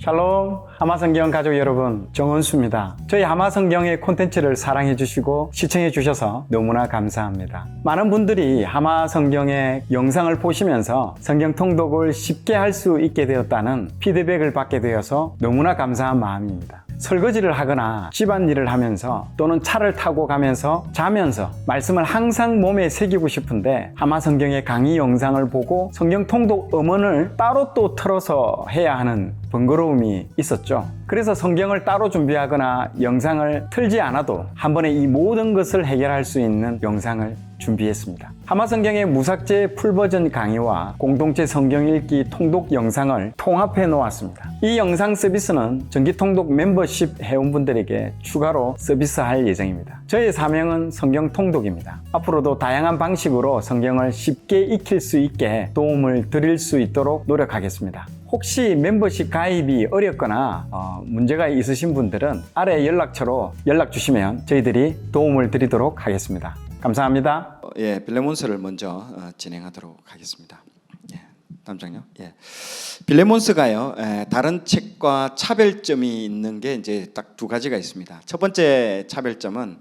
샬롬 하마성경 가족 여러분, 정은수입니다. 저희 하마성경의 콘텐츠를 사랑해 주시고 시청해 주셔서 너무나 감사합니다. 많은 분들이 하마성경의 영상을 보시면서 성경 통독을 쉽게 할 수 있게 되었다는 피드백을 받게 되어서 너무나 감사한 마음입니다. 설거지를 하거나 집안일을 하면서 또는 차를 타고 가면서 자면서 말씀을 항상 몸에 새기고 싶은데 하마성경의 강의 영상을 보고 성경 통독 음원을 따로 또 틀어서 해야 하는 번거로움이 있었죠. 그래서 성경을 따로 준비하거나 영상을 틀지 않아도 한 번에 이 모든 것을 해결할 수 있는 영상을 준비했습니다. 하마성경의 무삭제 풀버전 강의와 공동체 성경 읽기 통독 영상을 통합해 놓았습니다. 이 영상 서비스는 정기 통독 멤버십 회원분들에게 추가로 서비스할 예정입니다. 저의 사명은 성경 통독입니다. 앞으로도 다양한 방식으로 성경을 쉽게 익힐 수 있게 도움을 드릴 수 있도록 노력하겠습니다. 혹시 멤버십 가입이 어렵거나 문제가 있으신 분들은 아래 연락처로 연락 주시면 저희들이 도움을 드리도록 하겠습니다. 감사합니다. 빌레몬서를 먼저 진행하도록 하겠습니다. 담장요. 빌레몬서가요, 다른 책과 차별점이 있는 게 이제 딱 두 가지가 있습니다. 첫 번째 차별점은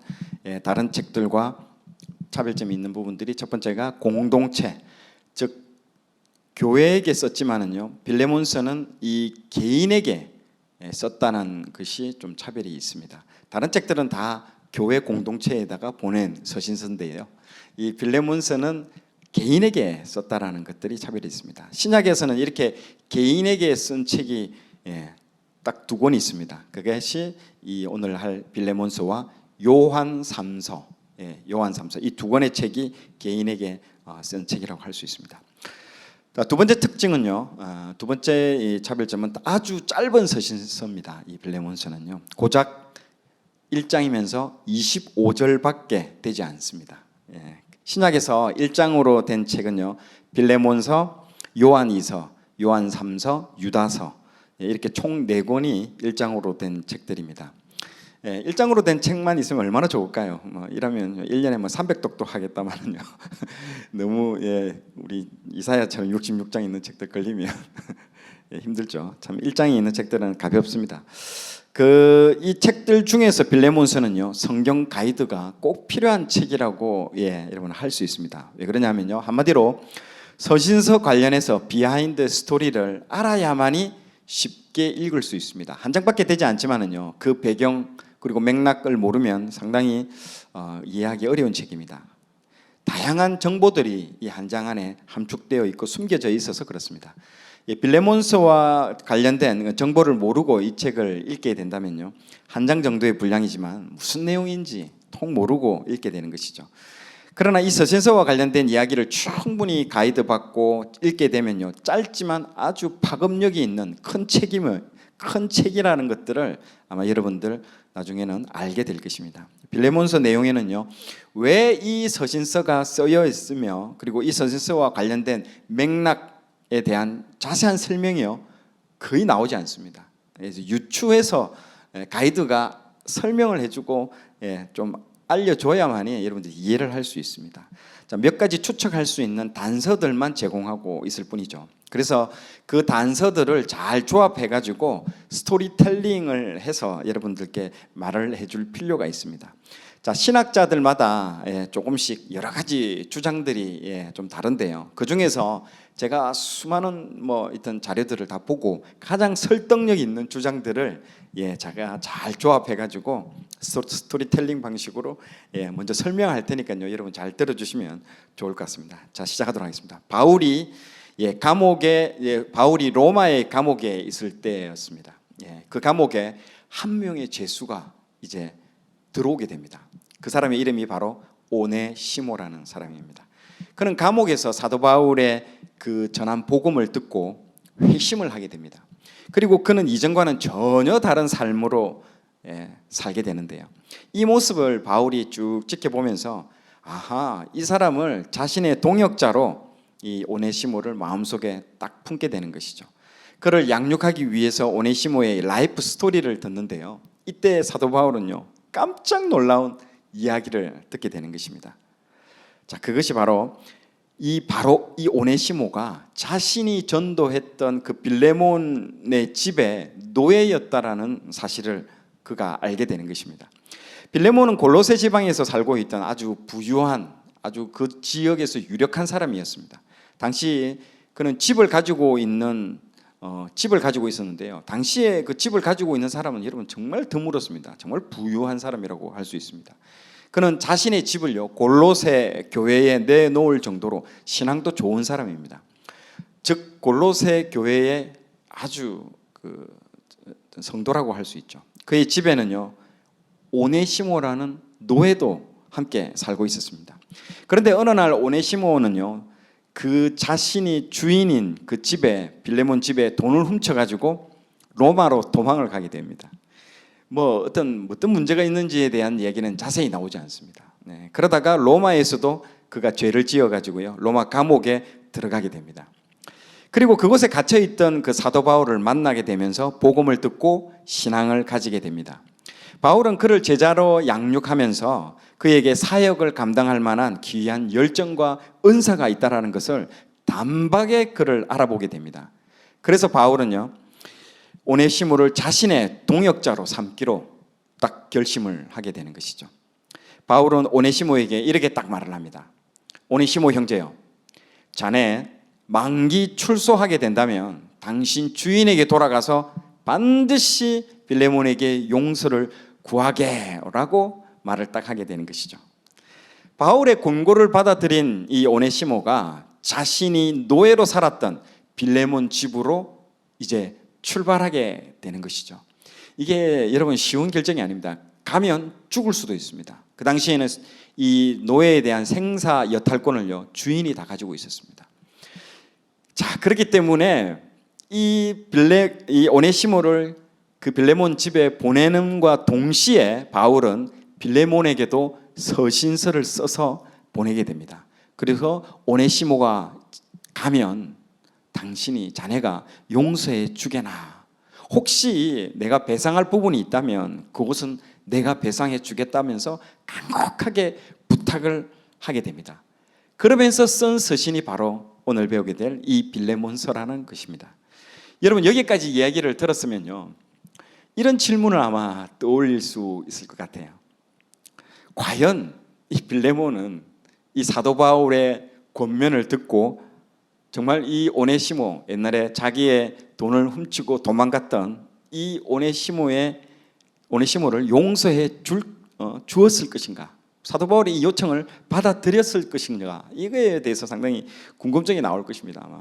다른 책들과 차별점이 있는 부분들이, 첫 번째가 공동체, 즉 교회에게 썼지만은요, 빌레몬서는 이 개인에게 썼다는 것이 좀 차별이 있습니다. 다른 책들은 다 교회 공동체에다가 보낸 서신서인데요, 이 빌레몬서는 개인에게 썼다라는 것들이 차별이 있습니다. 신약에서는 이렇게 개인에게 쓴 책이 딱 두 권이 있습니다. 그것이 이 오늘 할 빌레몬서와 요한 3서, 요한 3서, 이 두 권의 책이 개인에게 쓴 책이라고 할 수 있습니다. 두 번째 특징은요, 두 번째 이 차별점은 아주 짧은 서신서입니다. 이 빌레몬서는요, 고작 1장이면서 25절밖에 되지 않습니다. 신약에서 1장으로 된 책은요, 빌레몬서, 요한 2서, 요한 3서, 유다서, 이렇게 총 4권이 1장으로 된 책들입니다. 1장으로 된 책만 있으면 얼마나 좋을까요? 이러면 1년에 300독도 하겠다마는요, 너무 우리 이사야처럼 66장 있는 책들 걸리면 힘들죠. 참 1장이 있는 책들은 가볍습니다. 이 책들 중에서 빌레몬서는요, 성경 가이드가 꼭 필요한 책이라고 여러분 할 수 있습니다. 왜 그러냐면요, 한마디로 서신서 관련해서 비하인드 스토리를 알아야만이 쉽게 읽을 수 있습니다. 한 장밖에 되지 않지만은요, 그 배경 그리고 맥락을 모르면 상당히 이해하기 어려운 책입니다. 다양한 정보들이 이 한 장 안에 함축되어 있고 숨겨져 있어서 그렇습니다. 빌레몬서와 관련된 정보를 모르고 이 책을 읽게 된다면요, 한 장 정도의 분량이지만 무슨 내용인지 통 모르고 읽게 되는 것이죠. 그러나 이 서신서와 관련된 이야기를 충분히 가이드 받고 읽게 되면요, 짧지만 아주 파급력이 있는 큰 책이라는 것들을 아마 여러분들 나중에는 알게 될 것입니다. 빌레몬서 내용에는요, 왜 이 서신서가 쓰여 있으며, 그리고 이 서신서와 관련된 맥락에 대한 자세한 설명이요, 거의 나오지 않습니다. 그래서 유추해서 가이드가 설명을 해주고 좀 알려줘야만이 여러분들이 이해를 할 수 있습니다. 자, 몇 가지 추측할 수 있는 단서들만 제공하고 있을 뿐이죠. 그래서 그 단서들을 잘 조합해가지고 스토리텔링을 해서 여러분들께 말을 해줄 필요가 있습니다. 자, 신학자들마다 조금씩 여러 가지 주장들이 좀 다른데요, 그 중에서 제가 수많은 있던 자료들을 다 보고 가장 설득력 있는 주장들을 제가 잘 조합해가지고 스토리텔링 방식으로 먼저 설명할 테니까요, 여러분 잘 들어주시면 좋을 것 같습니다. 자, 시작하도록 하겠습니다. 바울이 로마의 감옥에 있을 때였습니다. 그 감옥에 한 명의 죄수가 이제 들어오게 됩니다. 그 사람의 이름이 바로 오네시모라는 사람입니다. 그는 감옥에서 사도 바울의 그 전한 복음을 듣고 회심을 하게 됩니다. 그리고 그는 이전과는 전혀 다른 삶으로 살게 되는데요, 이 모습을 바울이 쭉 지켜보면서 이 사람을 자신의 동역자로 이 오네시모를 마음속에 딱 품게 되는 것이죠. 그를 양육하기 위해서 오네시모의 라이프 스토리를 듣는데요, 이때 사도 바울은요, 깜짝 놀라운 이야기를 듣게 되는 것입니다. 자, 그것이 바로 바로 이 오네시모가 자신이 전도했던 그 빌레몬의 집의 노예였다라는 사실을 그가 알게 되는 것입니다. 빌레몬은 골로새 지방에서 살고 있던 아주 부유한, 아주 그 지역에서 유력한 사람이었습니다. 당시 그는 집을 가지고 있었는데요. 당시에 그 집을 가지고 있는 사람은 여러분 정말 드물었습니다. 정말 부유한 사람이라고 할 수 있습니다. 그는 자신의 집을요 골로새 교회에 내놓을 정도로 신앙도 좋은 사람입니다. 즉 골로새 교회의 아주 그 성도라고 할 수 있죠. 그의 집에는요 오네시모라는 노예도 함께 살고 있었습니다. 그런데 어느 날 오네시모는요 그 자신이 주인인 그 집에, 빌레몬 집에 돈을 훔쳐가지고 로마로 도망을 가게 됩니다. 어떤 문제가 있는지에 대한 얘기는 자세히 나오지 않습니다. 그러다가 로마에서도 그가 죄를 지어가지고요 로마 감옥에 들어가게 됩니다. 그리고 그곳에 갇혀 있던 그 사도 바울을 만나게 되면서 복음을 듣고 신앙을 가지게 됩니다. 바울은 그를 제자로 양육하면서 그에게 사역을 감당할 만한 귀한 열정과 은사가 있다라는 것을 단박에 그를 알아보게 됩니다. 그래서 바울은요 오네시모를 자신의 동역자로 삼기로 딱 결심을 하게 되는 것이죠. 바울은 오네시모에게 이렇게 딱 말을 합니다. 오네시모 형제요, 자네 만기 출소하게 된다면 당신 주인에게 돌아가서 반드시 빌레몬에게 용서를 구하게라고 말을 딱 하게 되는 것이죠. 바울의 권고를 받아들인 이 오네시모가 자신이 노예로 살았던 빌레몬 집으로 이제 출발하게 되는 것이죠. 이게 여러분 쉬운 결정이 아닙니다. 가면 죽을 수도 있습니다. 그 당시에는 이 노예에 대한 생사 여탈권을요 주인이 다 가지고 있었습니다. 자, 그렇기 때문에 이 오네시모를 그 빌레몬 집에 보내는과 동시에 바울은 빌레몬에게도 서신서를 써서 보내게 됩니다. 그래서 오네시모가 가면 당신이 자네가 용서해 주게나, 혹시 내가 배상할 부분이 있다면 그것은 내가 배상해 주겠다면서 간곡하게 부탁을 하게 됩니다. 그러면서 쓴 서신이 바로 오늘 배우게 될 이 빌레몬서라는 것입니다. 여러분 여기까지 이야기를 들었으면요 이런 질문을 아마 떠올릴 수 있을 것 같아요. 과연 이 빌레몬은 이 사도 바울의 권면을 듣고 정말 이 오네시모, 옛날에 자기의 돈을 훔치고 도망갔던 이 오네시모를 용서해 주었을 것인가? 사도 바울이 이 요청을 받아들였을 것인가? 이거에 대해서 상당히 궁금증이 나올 것입니다. 아마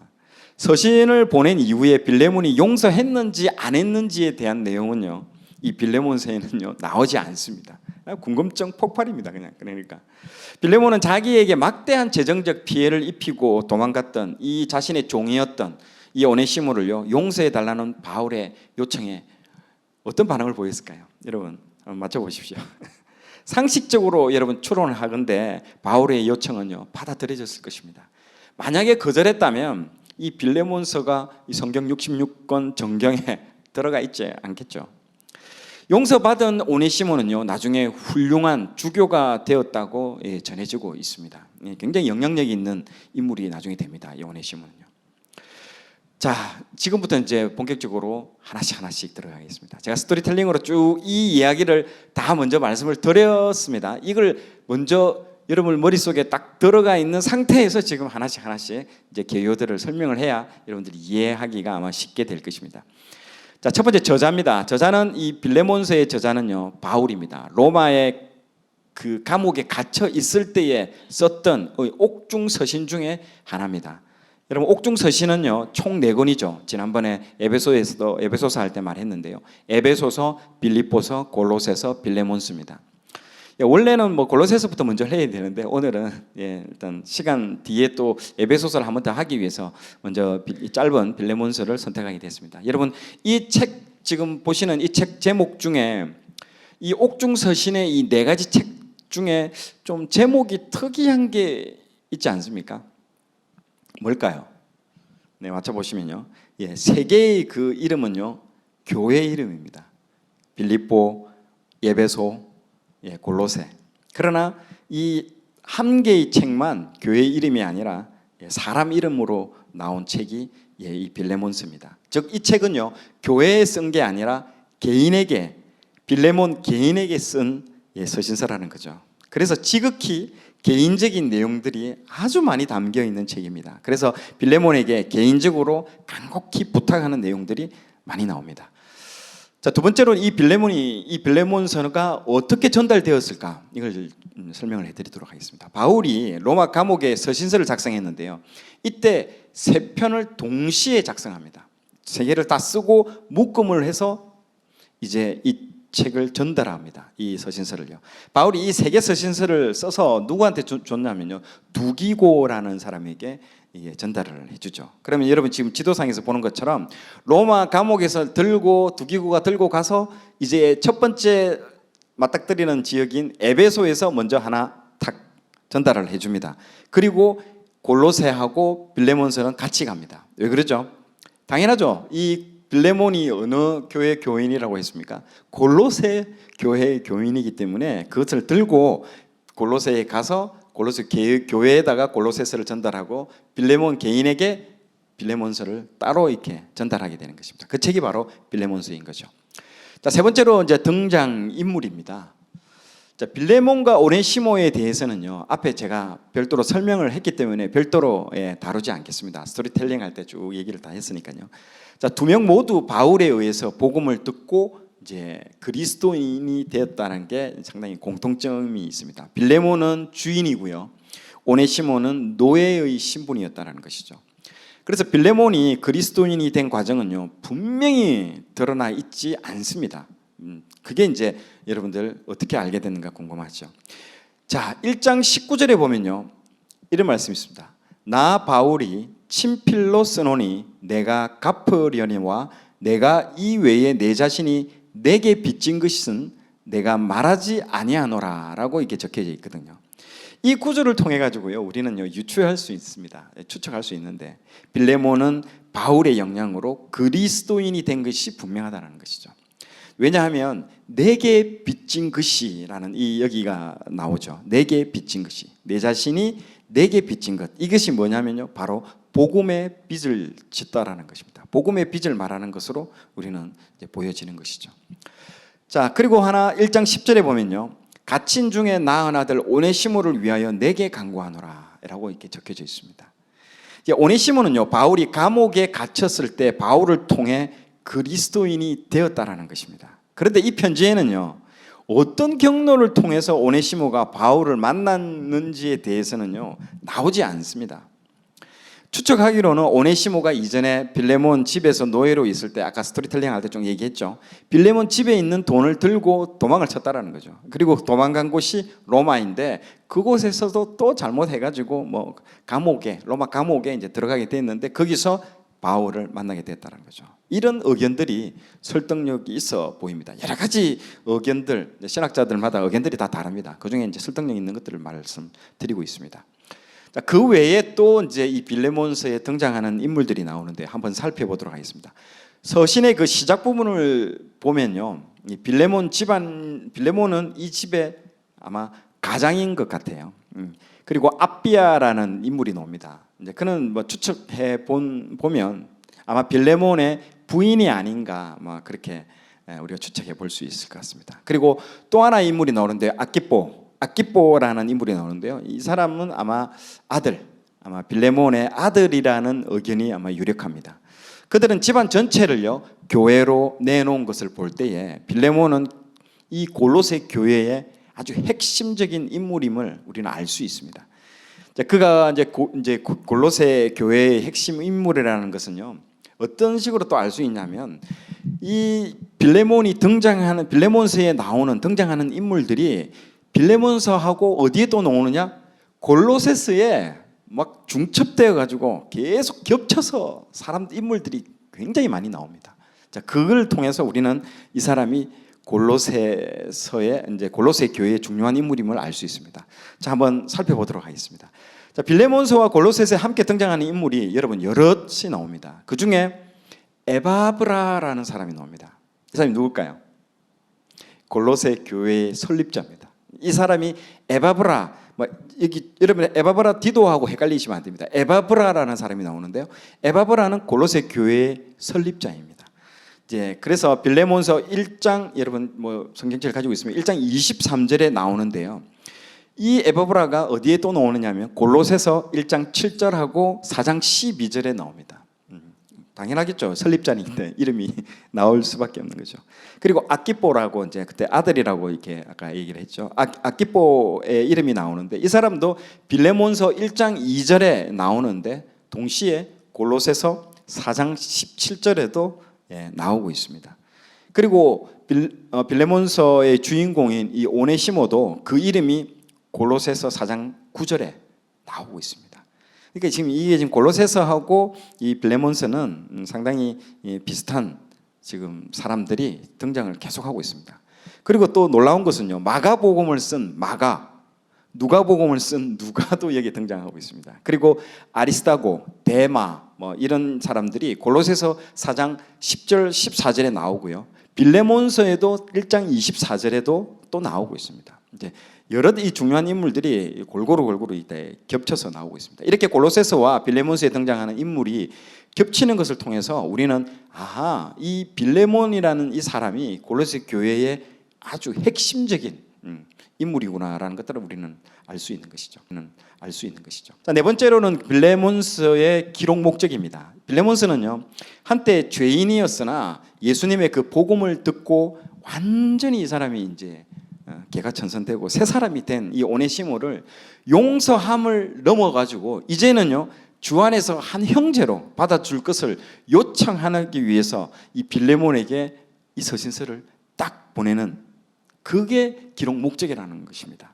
서신을 보낸 이후에 빌레몬이 용서했는지 안 했는지에 대한 내용은요 이 빌레몬서에는요 나오지 않습니다. 궁금증 폭발입니다. 그러니까 빌레몬은 자기에게 막대한 재정적 피해를 입히고 도망갔던 이 자신의 종이었던 이 오네시모를요 용서해 달라는 바울의 요청에 어떤 반응을 보였을까요? 여러분 한번 맞춰보십시오. 상식적으로 여러분 추론을 하건대 바울의 요청은요 받아들여졌을 것입니다. 만약에 거절했다면 이 빌레몬서가 이 성경 66권 정경에 들어가 있지 않겠죠. 용서받은 오네시모는요 나중에 훌륭한 주교가 되었다고 전해지고 있습니다. 굉장히 영향력이 있는 인물이 나중에 됩니다. 이 오네시모는요. 자, 지금부터 이제 본격적으로 하나씩 들어가겠습니다. 제가 스토리텔링으로 쭉 이 이야기를 다 먼저 말씀을 드렸습니다. 이걸 먼저 여러분 머릿속에 딱 들어가 있는 상태에서 지금 하나씩 이제 개요들을 설명을 해야 여러분들이 이해하기가 아마 쉽게 될 것입니다. 자, 첫 번째 저자입니다. 저자는 이 빌레몬서의 저자는요 바울입니다. 로마의 그 감옥에 갇혀 있을 때에 썼던 옥중 서신 중에 하나입니다. 여러분 옥중 서신은요 총 4권이죠. 지난번에 에베소서 할 때 말했는데요. 에베소서, 빌립보서, 골로새서, 빌레몬서입니다. 원래는 골로새서부터 먼저 해야 되는데 오늘은 일단 시간 뒤에 또 에베소서를 한 번 더 하기 위해서 먼저 짧은 빌레몬서를 선택하게 됐습니다. 여러분 이 책 지금 보시는 이 책 제목 중에 이 옥중 서신의 이 4가지 책 중에 좀 제목이 특이한 게 있지 않습니까? 뭘까요? 네, 맞춰보시면요 3개의 그 이름은요 교회 이름입니다. 빌립보, 에베소, 골로새. 그러나 이 한 개의 책만 교회 이름이 아니라 사람 이름으로 나온 책이 이 빌레몬서입니다. 즉 이 책은요 교회에 쓴 게 아니라 개인에게, 빌레몬 개인에게 쓴 서신서라는 거죠. 그래서 지극히 개인적인 내용들이 아주 많이 담겨 있는 책입니다. 그래서 빌레몬에게 개인적으로 간곡히 부탁하는 내용들이 많이 나옵니다. 자, 두 번째로 이 빌레몬서가 어떻게 전달되었을까? 이걸 설명을 해드리도록 하겠습니다. 바울이 로마 감옥에 서신서를 작성했는데요. 이때 세 편을 동시에 작성합니다. 세 개를 다 쓰고 묶음을 해서 이제 이 책을 전달합니다. 이 서신서를요. 바울이 이 세 개 서신서를 써서 누구한테 줬냐면요, 두기고라는 사람에게 전달을 해주죠. 그러면 여러분 지금 지도상에서 보는 것처럼 로마 감옥에서 두기고가 들고 가서 이제 첫 번째 맞닥뜨리는 지역인 에베소에서 먼저 하나 탁 전달을 해줍니다. 그리고 골로새하고 빌레몬서는 같이 갑니다. 왜 그러죠? 당연하죠. 이 빌레몬이 어느 교회 교인이라고 했습니까? 골로새 교회의 교인이기 때문에 그것을 들고 골로새에 가서 골로새 교회에다가 골로새서를 전달하고 빌레몬 개인에게 빌레몬서를 따로 이렇게 전달하게 되는 것입니다. 그 책이 바로 빌레몬서인 거죠. 자, 세 번째로 이제 등장 인물입니다. 자, 빌레몬과 오네시모에 대해서는요 앞에 제가 별도로 설명을 했기 때문에 별도로 다루지 않겠습니다. 스토리텔링 할 때 쭉 얘기를 다 했으니까요. 자, 두 명 모두 바울에 의해서 복음을 듣고 이제 그리스도인이 되었다는 게 상당히 공통점이 있습니다. 빌레몬은 주인이고요, 오네시모는 노예의 신분이었다는 것이죠. 그래서 빌레몬이 그리스도인이 된 과정은요 분명히 드러나 있지 않습니다. 그게 이제 여러분들 어떻게 알게 됐는가 궁금하죠. 자, 1장 19절에 보면요 이런 말씀이 있습니다. 나 바울이 친필로 쓰노니 내가 갚으려니와 내가 이 외에 내 자신이 내게 빚진 것은 내가 말하지 아니하노라 라고 이렇게 적혀져 있거든요. 이 구절을 통해 가지고요 우리는요 유추할 수 있습니다. 추측할 수 있는데 빌레몬은 바울의 영향으로 그리스도인이 된 것이 분명하다는 것이죠. 왜냐하면 내게 빚진 것이라는 이 여기가 나오죠. 내게 빚진 것이, 내 자신이 내게 빚진 것, 이것이 뭐냐면요 바로 복음의 빚을 짓다라는 것입니다. 복음의 빚을 말하는 것으로 우리는 이제 보여지는 것이죠. 자, 그리고 하나 1장 10절에 보면요 갇힌 중에 낳은 아들 오네시모를 위하여 내게 간구하노라 라고 이렇게 적혀져 있습니다. 오네시모는요 바울이 감옥에 갇혔을 때 바울을 통해 그리스도인이 되었다라는 것입니다. 그런데 이 편지에는요 어떤 경로를 통해서 오네시모가 바울을 만났는지에 대해서는요 나오지 않습니다. 추측하기로는 오네시모가 이전에 빌레몬 집에서 노예로 있을 때, 아까 스토리텔링 할 때 좀 얘기했죠. 빌레몬 집에 있는 돈을 들고 도망을 쳤다라는 거죠. 그리고 도망간 곳이 로마인데 그곳에서도 또 잘못해가지고 뭐 감옥에, 로마 감옥에 이제 들어가게 됐는데 거기서 바울을 만나게 됐다는 거죠. 이런 의견들이 설득력이 있어 보입니다. 여러 가지 의견들, 신학자들마다 의견들이 다 다릅니다. 그 중에 이제 설득력 있는 것들을 말씀드리고 있습니다. 자, 그 외에 또 이제 이 빌레몬서에 등장하는 인물들이 나오는데 한번 살펴보도록 하겠습니다. 서신의 그 시작 부분을 보면요, 이 빌레몬은 이 집의 아마 가장인 것 같아요. 그리고 아비아라는 인물이 나옵니다. 이제 그는 뭐 추측해 보면 아마 빌레몬의 부인이 아닌가, 막 그렇게 우리가 추측해 볼 수 있을 것 같습니다. 그리고 또 하나 인물이 나오는데 아키뽀라는 인물이 나오는데요. 이 사람은 아마 빌레몬의 아들이라는 의견이 아마 유력합니다. 그들은 집안 전체를요 교회로 내놓은 것을 볼 때에 빌레몬은 이 골로새 교회의 아주 핵심적인 인물임을 우리는 알 수 있습니다. 그가 이제 골로새 교회의 핵심 인물이라는 것은요 어떤 식으로 또 알 수 있냐면 이 빌레몬서에 등장하는 인물들이 빌레몬서하고 어디에 또 나오느냐? 골로새서에 막 중첩되어 가지고 계속 겹쳐서 인물들이 굉장히 많이 나옵니다. 자, 그걸 통해서 우리는 이 사람이 골로새서의 이제 골로새 교회의 중요한 인물임을 알 수 있습니다. 자, 한번 살펴보도록 하겠습니다. 자, 빌레몬서와 골로새서에 함께 등장하는 인물이 여러분 여럿이 나옵니다. 그 중에 에바브라라는 사람이 나옵니다. 이 사람이 누굴까요? 골로새 교회의 설립자입니다. 이 사람이 에바브라, 뭐 여기 여러분 에바브라 디도하고 헷갈리시면 안 됩니다. 에바브라라는 사람이 나오는데요. 에바브라는 골로새 교회의 설립자입니다. 이제 그래서 빌레몬서 1장 여러분 뭐 성경책을 가지고 있으면 1장 23절에 나오는데요. 이 에바브라가 어디에 또 나오느냐면 골로새서 1장 7절하고 4장 12절에 나옵니다. 당연하겠죠. 설립자니까 이름이 나올 수밖에 없는 거죠. 그리고 아키뽀라고 이제 그때 아들이라고 이렇게 아까 얘기를 했죠. 아키뽀의 이름이 나오는데 이 사람도 빌레몬서 1장 2절에 나오는데 동시에 골로새서 4장 17절에도 나오고 있습니다. 그리고 빌레몬서의 주인공인 이 오네시모도 그 이름이 골로새서 4장 9절에 나오고 있습니다. 그러니까 지금 이게 지금 골로새서하고 이 빌레몬서는 상당히 비슷한 지금 사람들이 등장을 계속하고 있습니다. 그리고 또 놀라운 것은요, 마가복음을 쓴 마가, 누가복음을 쓴 누가도 여기에 등장하고 있습니다. 그리고 아리스타고, 데마 뭐 이런 사람들이 골로새서 4장 10절, 14절에 나오고요. 빌레몬서에도 1장 24절에도 또 나오고 있습니다. 이제 여러 이 중요한 인물들이 골고루 이때 겹쳐서 나오고 있습니다. 이렇게 골로새서와 빌레몬서에 등장하는 인물이 겹치는 것을 통해서 우리는 아하, 이 빌레몬이라는 이 사람이 골로새 교회의 아주 핵심적인 인물이구나라는 것들을 우리는 알 수 있는 것이죠. 자, 네 번째로는 빌레몬서의 기록 목적입니다. 빌레몬서는요, 한때 죄인이었으나 예수님의 그 복음을 듣고 완전히 이 사람이 이제 개가천선되고 새 사람이 된 이 오네시모를 용서함을 넘어가지고 이제는요 주 안에서 한 형제로 받아줄 것을 요청하기 위해서 이 빌레몬에게 이 서신서를 딱 보내는 그게 기록 목적이라는 것입니다.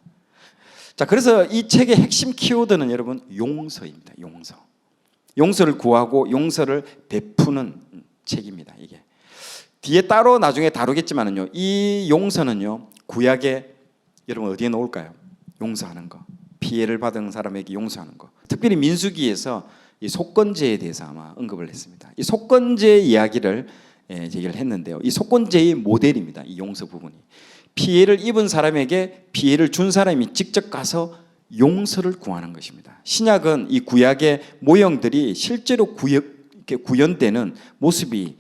자, 그래서 이 책의 핵심 키워드는 여러분 용서입니다. 용서를 구하고 용서를 베푸는 책입니다. 이게 뒤에 따로 나중에 다루겠지만은요, 이 용서는요 구약에 여러분 어디에 놓을까요? 용서하는 거, 피해를 받은 사람에게 용서하는 거. 특별히 민수기에서 이 속건제에 대해서 아마 언급을 했습니다. 이 속건제 이야기를 얘기를 했는데요. 이 속건제의 모델입니다. 이 용서 부분이 피해를 입은 사람에게 피해를 준 사람이 직접 가서 용서를 구하는 것입니다. 신약은 이 구약의 모형들이 실제로 구현되는 모습이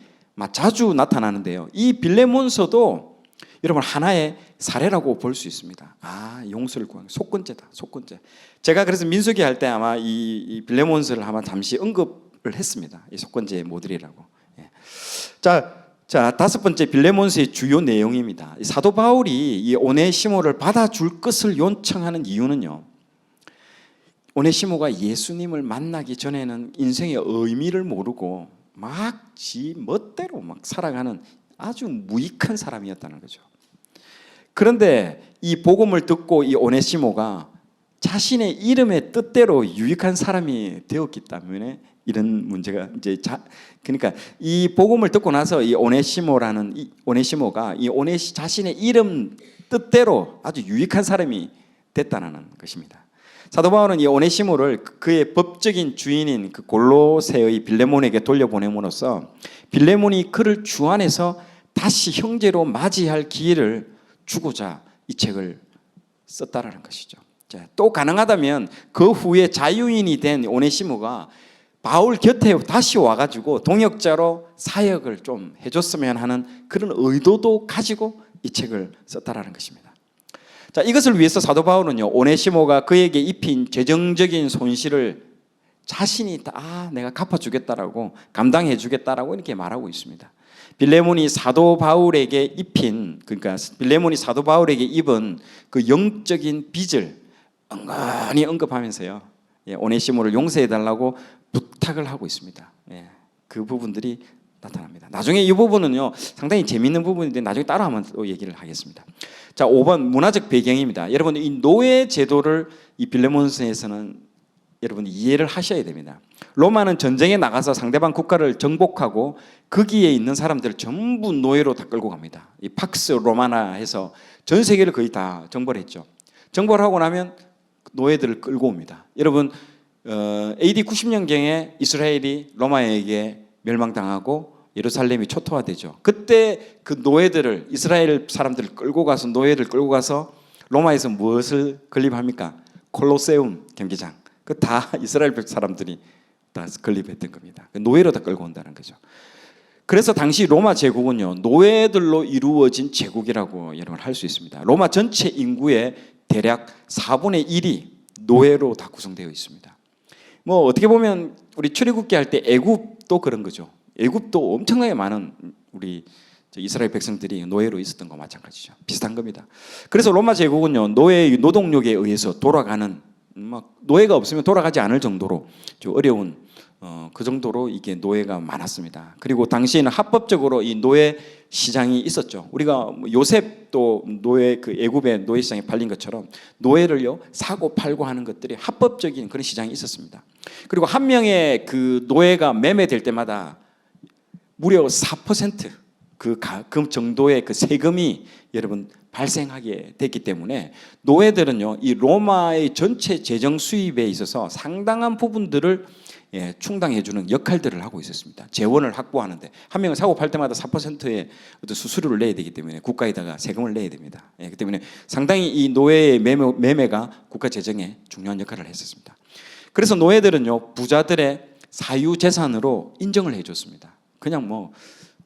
자주 나타나는데요. 이 빌레몬서도 여러분 하나의 사례라고 볼 수 있습니다. 아, 용서를 구하는 속건제다. 속건제. 제가 그래서 민수기 할 때 아마 이 빌레몬서를 아마 잠시 언급을 했습니다. 이 속건제의 모델이라고. 예. 자, 다섯 번째 빌레몬서의 주요 내용입니다. 사도 바울이 이 오네시모를 받아줄 것을 요청하는 이유는요, 오네시모가 예수님을 만나기 전에는 인생의 의미를 모르고 막 지 멋대로 막 살아가는 아주 무익한 사람이었다는 거죠. 그런데 이 복음을 듣고 이 오네시모가 자신의 이름의 뜻대로 유익한 사람이 되었기 때문에 이런 문제가 이제 그러니까 이 복음을 듣고 나서 이 오네시모가 자신의 이름 뜻대로 아주 유익한 사람이 됐다는 것입니다. 사도 바울은 이 오네시모를 그의 법적인 주인인 그 골로새의 빌레몬에게 돌려보냄으로써 빌레몬이 그를 주 안에서 다시 형제로 맞이할 기회를 주고자 이 책을 썼다라는 것이죠. 자, 또 가능하다면 그 후에 자유인이 된 오네시모가 바울 곁에 다시 와가지고 동역자로 사역을 좀 해줬으면 하는 그런 의도도 가지고 이 책을 썼다라는 것입니다. 자, 이것을 위해서 사도 바울은요, 오네시모가 그에게 입힌 재정적인 손실을 자신이 내가 갚아주겠다라고 감당해주겠다라고 이렇게 말하고 있습니다. 빌레몬이 사도 바울에게 입힌, 그러니까 빌레몬이 사도 바울에게 입은 그 영적인 빚을 은근히 언급하면서요, 오네시모를 용서해달라고 부탁을 하고 있습니다. 그 부분들이 나타납니다. 나중에 이 부분은요 상당히 재미있는 부분인데 나중에 따로 한번 또 얘기를 하겠습니다. 자, 5번 문화적 배경입니다. 여러분 이 노예 제도를 이 빌레몬서에서는 여러분 이해를 하셔야 됩니다. 로마는 전쟁에 나가서 상대방 국가를 정복하고 거기에 있는 사람들을 전부 노예로 다 끌고 갑니다. 이 팍스 로마나 해서 전 세계를 거의 다 정벌을 했죠. 정벌을 하고 나면 노예들을 끌고 옵니다. 여러분 AD 90년경에 이스라엘이 로마에게 멸망당하고 예루살렘이 초토화되죠. 그때 그 노예들을 이스라엘 사람들을 끌고 가서 노예를 끌고 가서 로마에서 무엇을 건립합니까? 콜로세움 경기장, 그 다 이스라엘 사람들이 다 건립했던 겁니다. 노예로 다 끌고 온다는 거죠. 그래서 당시 로마 제국은요, 노예들로 이루어진 제국이라고 여러분 할 수 있습니다. 로마 전체 인구의 대략 4분의 1이 노예로 다 구성되어 있습니다. 뭐 어떻게 보면 우리 출애굽기 할 때 애굽도 그런 거죠. 애굽도 엄청나게 많은 우리 이스라엘 백성들이 노예로 있었던 거 마찬가지죠. 비슷한 겁니다. 그래서 로마 제국은요, 노예 노동력에 의해서 돌아가는, 막 노예가 없으면 돌아가지 않을 정도로 좀 어려운 그 정도로 이게 노예가 많았습니다. 그리고 당시에는 합법적으로 이 노예 시장이 있었죠. 우리가 요셉도 노예, 그 애굽의 노예 시장에 팔린 것처럼 노예를요 사고 팔고 하는 것들이 합법적인 그런 시장이 있었습니다. 그리고 한 명의 그 노예가 매매될 때마다 무려 4% 그 정도의 그 세금이 여러분 발생하게 됐기 때문에 노예들은요 이 로마의 전체 재정 수입에 있어서 상당한 부분들을 충당해주는 역할들을 하고 있었습니다. 재원을 확보하는데 한 명을 사고 팔 때마다 4%의 어떤 수수료를 내야 되기 때문에 국가에다가 세금을 내야 됩니다. 그렇기 때문에 상당히 이 노예의 매매가 국가 재정에 중요한 역할을 했었습니다. 그래서 노예들은요 부자들의 사유 재산으로 인정을 해줬습니다. 그냥 뭐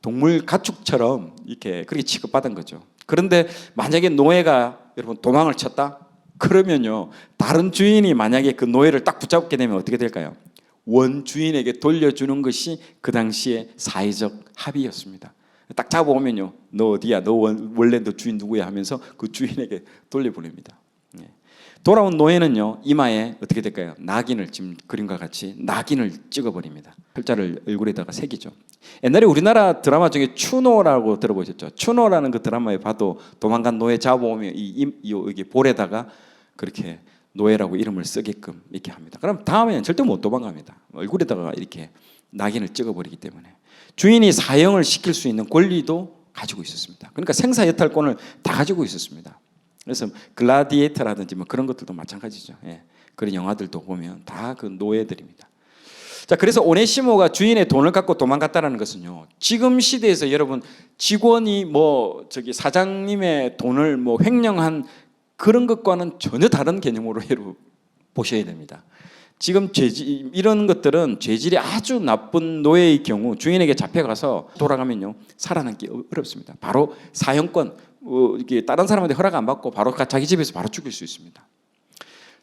동물 가축처럼 이렇게 그렇게 취급받은 거죠. 그런데 만약에 노예가 여러분 도망을 쳤다? 그러면요 다른 주인이 만약에 그 노예를 딱 붙잡게 되면 어떻게 될까요? 원주인에게 돌려주는 것이 그 당시의 사회적 합의였습니다. 딱 잡아오면요 너 어디야? 너 원래 너 주인 누구야? 하면서 그 주인에게 돌려보냅니다. 돌아온 노예는요 이마에 어떻게 될까요? 낙인을 지금 그림과 같이 낙인을 찍어버립니다. 팔자를 얼굴에다가 새기죠. 옛날에 우리나라 드라마 중에 추노라고 들어보셨죠? 추노라는 그 드라마에 봐도 도망간 노예 잡아오면 여기 볼에다가 그렇게 노예라고 이름을 쓰게끔 이렇게 합니다. 그럼 다음에는 절대 못 도망갑니다. 얼굴에다가 이렇게 낙인을 찍어버리기 때문에 주인이 사형을 시킬 수 있는 권리도 가지고 있었습니다. 그러니까 생사여탈권을 다 가지고 있었습니다. 그래서 글라디에이터라든지 뭐 그런 것들도 마찬가지죠. 그런 영화들도 보면 다 그 노예들입니다. 자, 그래서 오네시모가 주인의 돈을 갖고 도망갔다는 것은요. 지금 시대에서 여러분 직원이 뭐 저기 사장님의 돈을 뭐 횡령한 그런 것과는 전혀 다른 개념으로 여러분 보셔야 됩니다. 지금 이런 것들은 죄질이 아주 나쁜 노예의 경우 주인에게 잡혀가서 돌아가면요 살아남기 어렵습니다. 바로 사형권, 이게 다른 사람한테 허락 안 받고 바로 자기 집에서 바로 죽일 수 있습니다.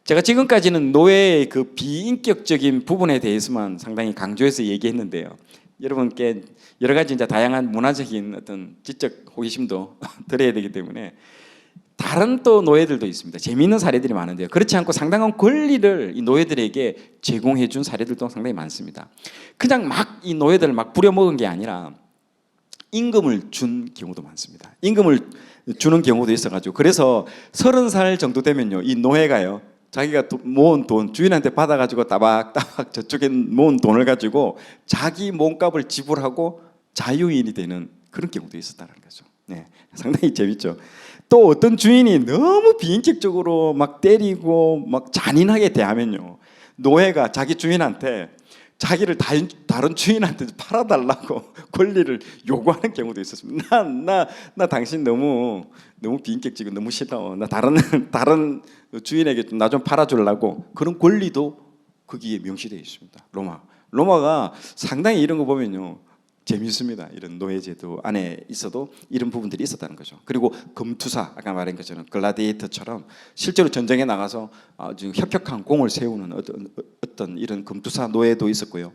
제가 지금까지는 노예의 그 비인격적인 부분에 대해서만 상당히 강조해서 얘기했는데요. 여러분께 여러 가지 이제 다양한 문화적인 어떤 지적 호기심도 드려야 되기 때문에 다른 또 노예들도 있습니다. 재미있는 사례들이 많은데요. 그렇지 않고 상당한 권리를 이 노예들에게 제공해 준 사례들도 상당히 많습니다. 그냥 막 이 노예들을 막 부려먹은 게 아니라 임금을 준 경우도 많습니다. 임금을 주는 경우도 있어가지고 그래서 30살 정도 되면요 이 노예가요 자기가 모은 돈 주인한테 받아가지고 따박따박 저쪽에 모은 돈을 가지고 자기 몸값을 지불하고 자유인이 되는 그런 경우도 있었다는 거죠. 상당히 재밌죠. 또 어떤 주인이 너무 비인격적으로 막 때리고 막 잔인하게 대하면요 노예가 자기 주인한테 자기를 다른 주인한테 팔아달라고 권리를 요구하는 경우도 있었습니다. 나 당신 너무 비인격적이고 너무 싫어. 나 다른 주인에게 나 좀 팔아주려고 그런 권리도 거기에 명시되어 있습니다. 로마가 상당히 이런 거 보면요 재밌습니다. 이런 노예제도 안에 있어도 이런 부분들이 있었다는 거죠. 그리고 검투사 아까 말한 것처럼 글라디에이터처럼 실제로 전쟁에 나가서 아주 혁혁한 공을 세우는 어떤 이런 검투사 노예도 있었고요.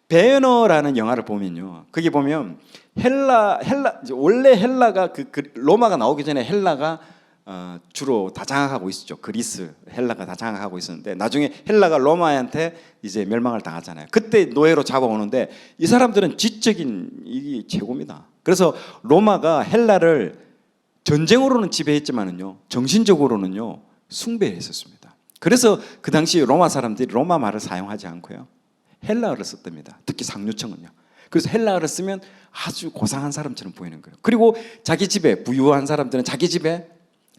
베너라는 영화를 보면요, 거기 보면 원래 헬라가 로마가 나오기 전에 헬라가 주로 다 장악하고 있었죠. 그리스, 헬라가 다 장악하고 있었는데 나중에 헬라가 로마한테 이제 멸망을 당하잖아요. 그때 노예로 잡아오는데 이 사람들은 지적인 이게 최고입니다. 그래서 로마가 헬라를 전쟁으로는 지배했지만은요, 정신적으로는요 숭배했었습니다. 그래서 그 당시 로마 사람들이 로마 말을 사용하지 않고요 헬라어를 썼답니다. 특히 상류층은요. 그래서 헬라어를 쓰면 아주 고상한 사람처럼 보이는 거예요. 그리고 자기 집에 부유한 사람들은 자기 집에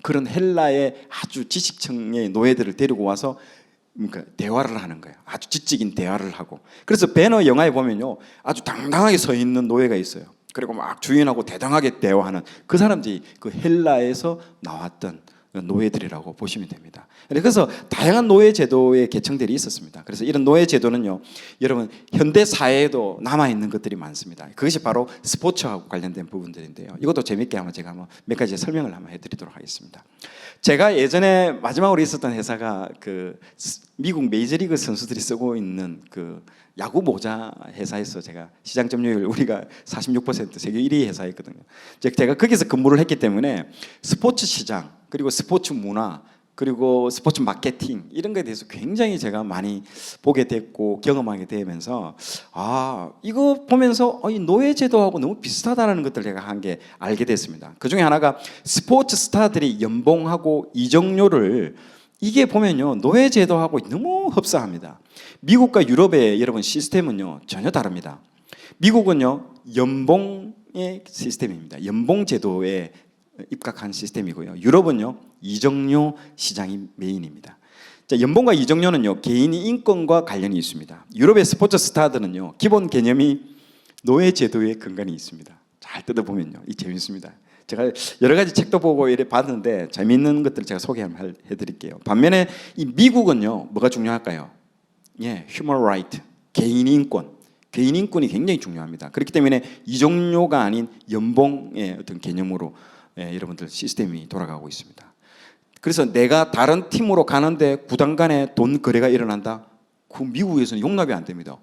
그런 헬라의 아주 지식층의 노예들을 데리고 와서 그러니까 대화를 하는 거예요. 아주 지적인 대화를 하고. 그래서 베너 영화에 보면요 아주 당당하게 서 있는 노예가 있어요. 그리고 막 주인하고 대당하게 대화하는 그 사람들이 그 헬라에서 나왔던 노예들이라고 보시면 됩니다. 그래서 다양한 노예 제도의 계층들이 있었습니다. 그래서 이런 노예 제도는요, 여러분 현대 사회에도 남아 있는 것들이 많습니다. 그것이 바로 스포츠하고 관련된 부분들인데요. 이것도 재밌게 한번 제가 몇 가지 설명을 한번 해드리도록 하겠습니다. 제가 예전에 마지막으로 있었던 회사가 그 미국 메이저리그 선수들이 쓰고 있는 그 야구 모자 회사에서 제가 시장 점유율 우리가 46% 세계 1위 회사였거든요. 제가 거기서 근무를 했기 때문에 스포츠 시장 그리고 스포츠 문화 그리고 스포츠 마케팅 이런 것에 대해서 굉장히 제가 많이 보게 됐고 경험하게 되면서 이거 보면서 이 노예 제도하고 너무 비슷하다는 것들 제가 한 게 알게 됐습니다. 그 중에 하나가 스포츠 스타들이 연봉하고 이적료를 이게 보면요 노예 제도하고 너무 흡사합니다. 미국과 유럽의 여러분 시스템은요 전혀 다릅니다. 미국은요 연봉의 시스템입니다. 연봉 제도에 입각한 시스템이고요. 유럽은요 이적료 시장이 메인입니다. 자, 연봉과 이적료는요 개인의 인권과 관련이 있습니다. 유럽의 스포츠 스타들은요 기본 개념이 노예 제도의 근간이 있습니다. 잘 뜯어보면요 이 재밌습니다. 제가 여러 가지 책도 보고 이래 봤는데 재미있는 것들 제가 소개 한번 해드릴게요. 반면에 이 미국은요 뭐가 중요할까요? 휴먼 라이트, 개인 인권. 개인 인권이 굉장히 중요합니다. 그렇기 때문에 이적료가 아닌 연봉의 어떤 개념으로 여러분들 시스템이 돌아가고 있습니다. 그래서 내가 다른 팀으로 가는데 구단 간에 돈 거래가 일어난다? 그 미국에서는 용납이 안 됩니다.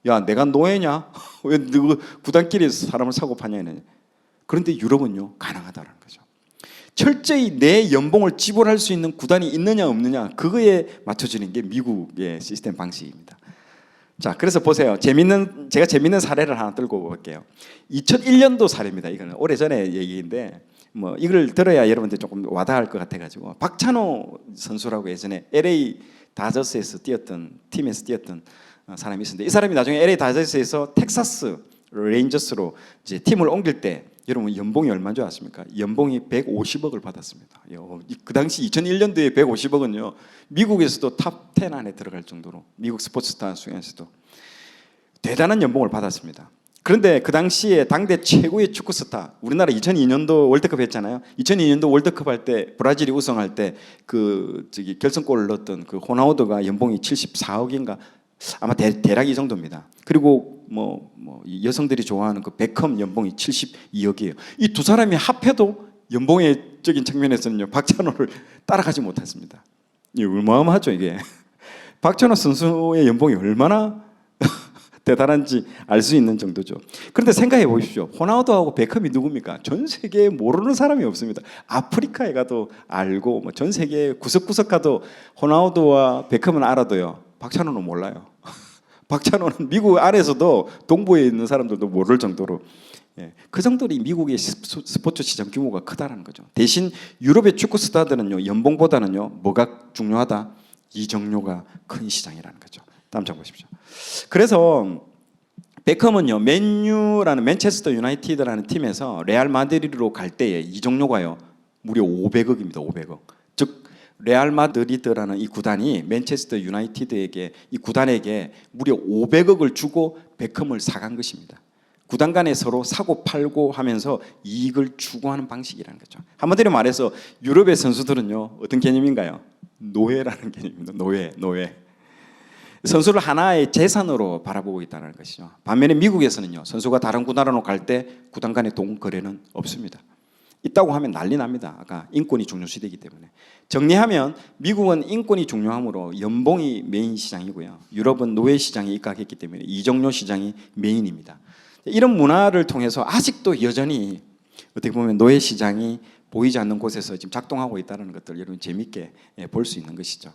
야, 내가 노예냐? 왜 너 구단끼리 사람을 사고 파냐? 그런데 유럽은요 가능하다는 거죠. 철저히 내 연봉을 지불할 수 있는 구단이 있느냐 없느냐 그거에 맞춰지는 게 미국의 시스템 방식입니다. 자, 그래서 보세요. 제가 재밌는 사례를 하나 들고 볼게요. 2001년도 사례입니다. 이거는 오래전의 얘기인데 뭐 이걸 들어야 여러분들 조금 와닿을 것 같아가지고 박찬호 선수라고 예전에 LA 다저스에서 뛰었던 팀에서 뛰었던 사람이 있었는데 이 사람이 나중에 LA 다저스에서 텍사스 레인저스로 이제 팀을 옮길 때 여러분 연봉이 얼마인 줄 아십니까? 연봉이 150억을 받았습니다. 그 당시 2001년도에 150억은요 미국에서도 탑 10 안에 들어갈 정도로 미국 스포츠 스타 중에서도 대단한 연봉을 받았습니다. 그런데 그 당시에 당대 최고의 축구 스타 우리나라 2002년도 월드컵 했잖아요. 2002년도 월드컵 할 때 브라질이 우승할 때 그 결승골을 넣었던 그 호나우두가 연봉이 74억인가 아마 대략 이 정도입니다. 그리고 여성들이 좋아하는 그 베컴 연봉이 72억이에요. 이 두 사람이 합해도 연봉의적인 측면에서는요 박찬호를 따라가지 못했습니다. 이게 어마어마하죠 이게. 박찬호 선수의 연봉이 얼마나 대단한지 알 수 있는 정도죠. 그런데 생각해 보십시오. 호나우두하고 베컴이 누굽니까? 전 세계에 모르는 사람이 없습니다. 아프리카에 가도 알고 전 세계 구석구석 가도 호나우두와 베컴은 알아도요. 박찬호는 몰라요. 박찬호는 미국 안에서도 동부에 있는 사람들도 모를 정도로 그 정도로 미국의 스포츠 시장 규모가 크다라는 거죠. 대신 유럽의 축구 스타들은요 연봉보다는요 뭐가 중요하다? 이적료가 큰 시장이라는 거죠. 다음 장 보십시오. 그래서 베컴은요 맨유라는 맨체스터 유나이티드라는 팀에서 레알 마드리드로 갈 때에 이적료가요 무려 500억입니다. 500억. 즉 레알 마드리드라는 이 구단이 맨체스터 유나이티드에게 이 구단에게 무려 500억을 주고 베컴을 사간 것입니다. 구단 간에 서로 사고 팔고 하면서 이익을 추구하는 방식이라는 거죠. 한마디로 말해서 유럽의 선수들은요 어떤 개념인가요? 노예라는 개념입니다. 노예. 선수를 하나의 재산으로 바라보고 있다는 것이죠. 반면에 미국에서는요 선수가 다른 구단으로 갈 때 구단 간의 돈 거래는 없습니다. 있다고 하면 난리 납니다. 아까 인권이 중요시되기 때문에. 정리하면 미국은 인권이 중요하므로 연봉이 메인 시장이고요. 유럽은 노예 시장에 입각했기 때문에 이적료 시장이 메인입니다. 이런 문화를 통해서 아직도 여전히 어떻게 보면 노예 시장이 보이지 않는 곳에서 지금 작동하고 있다는 것들 여러분 재밌게 볼 수 있는 것이죠.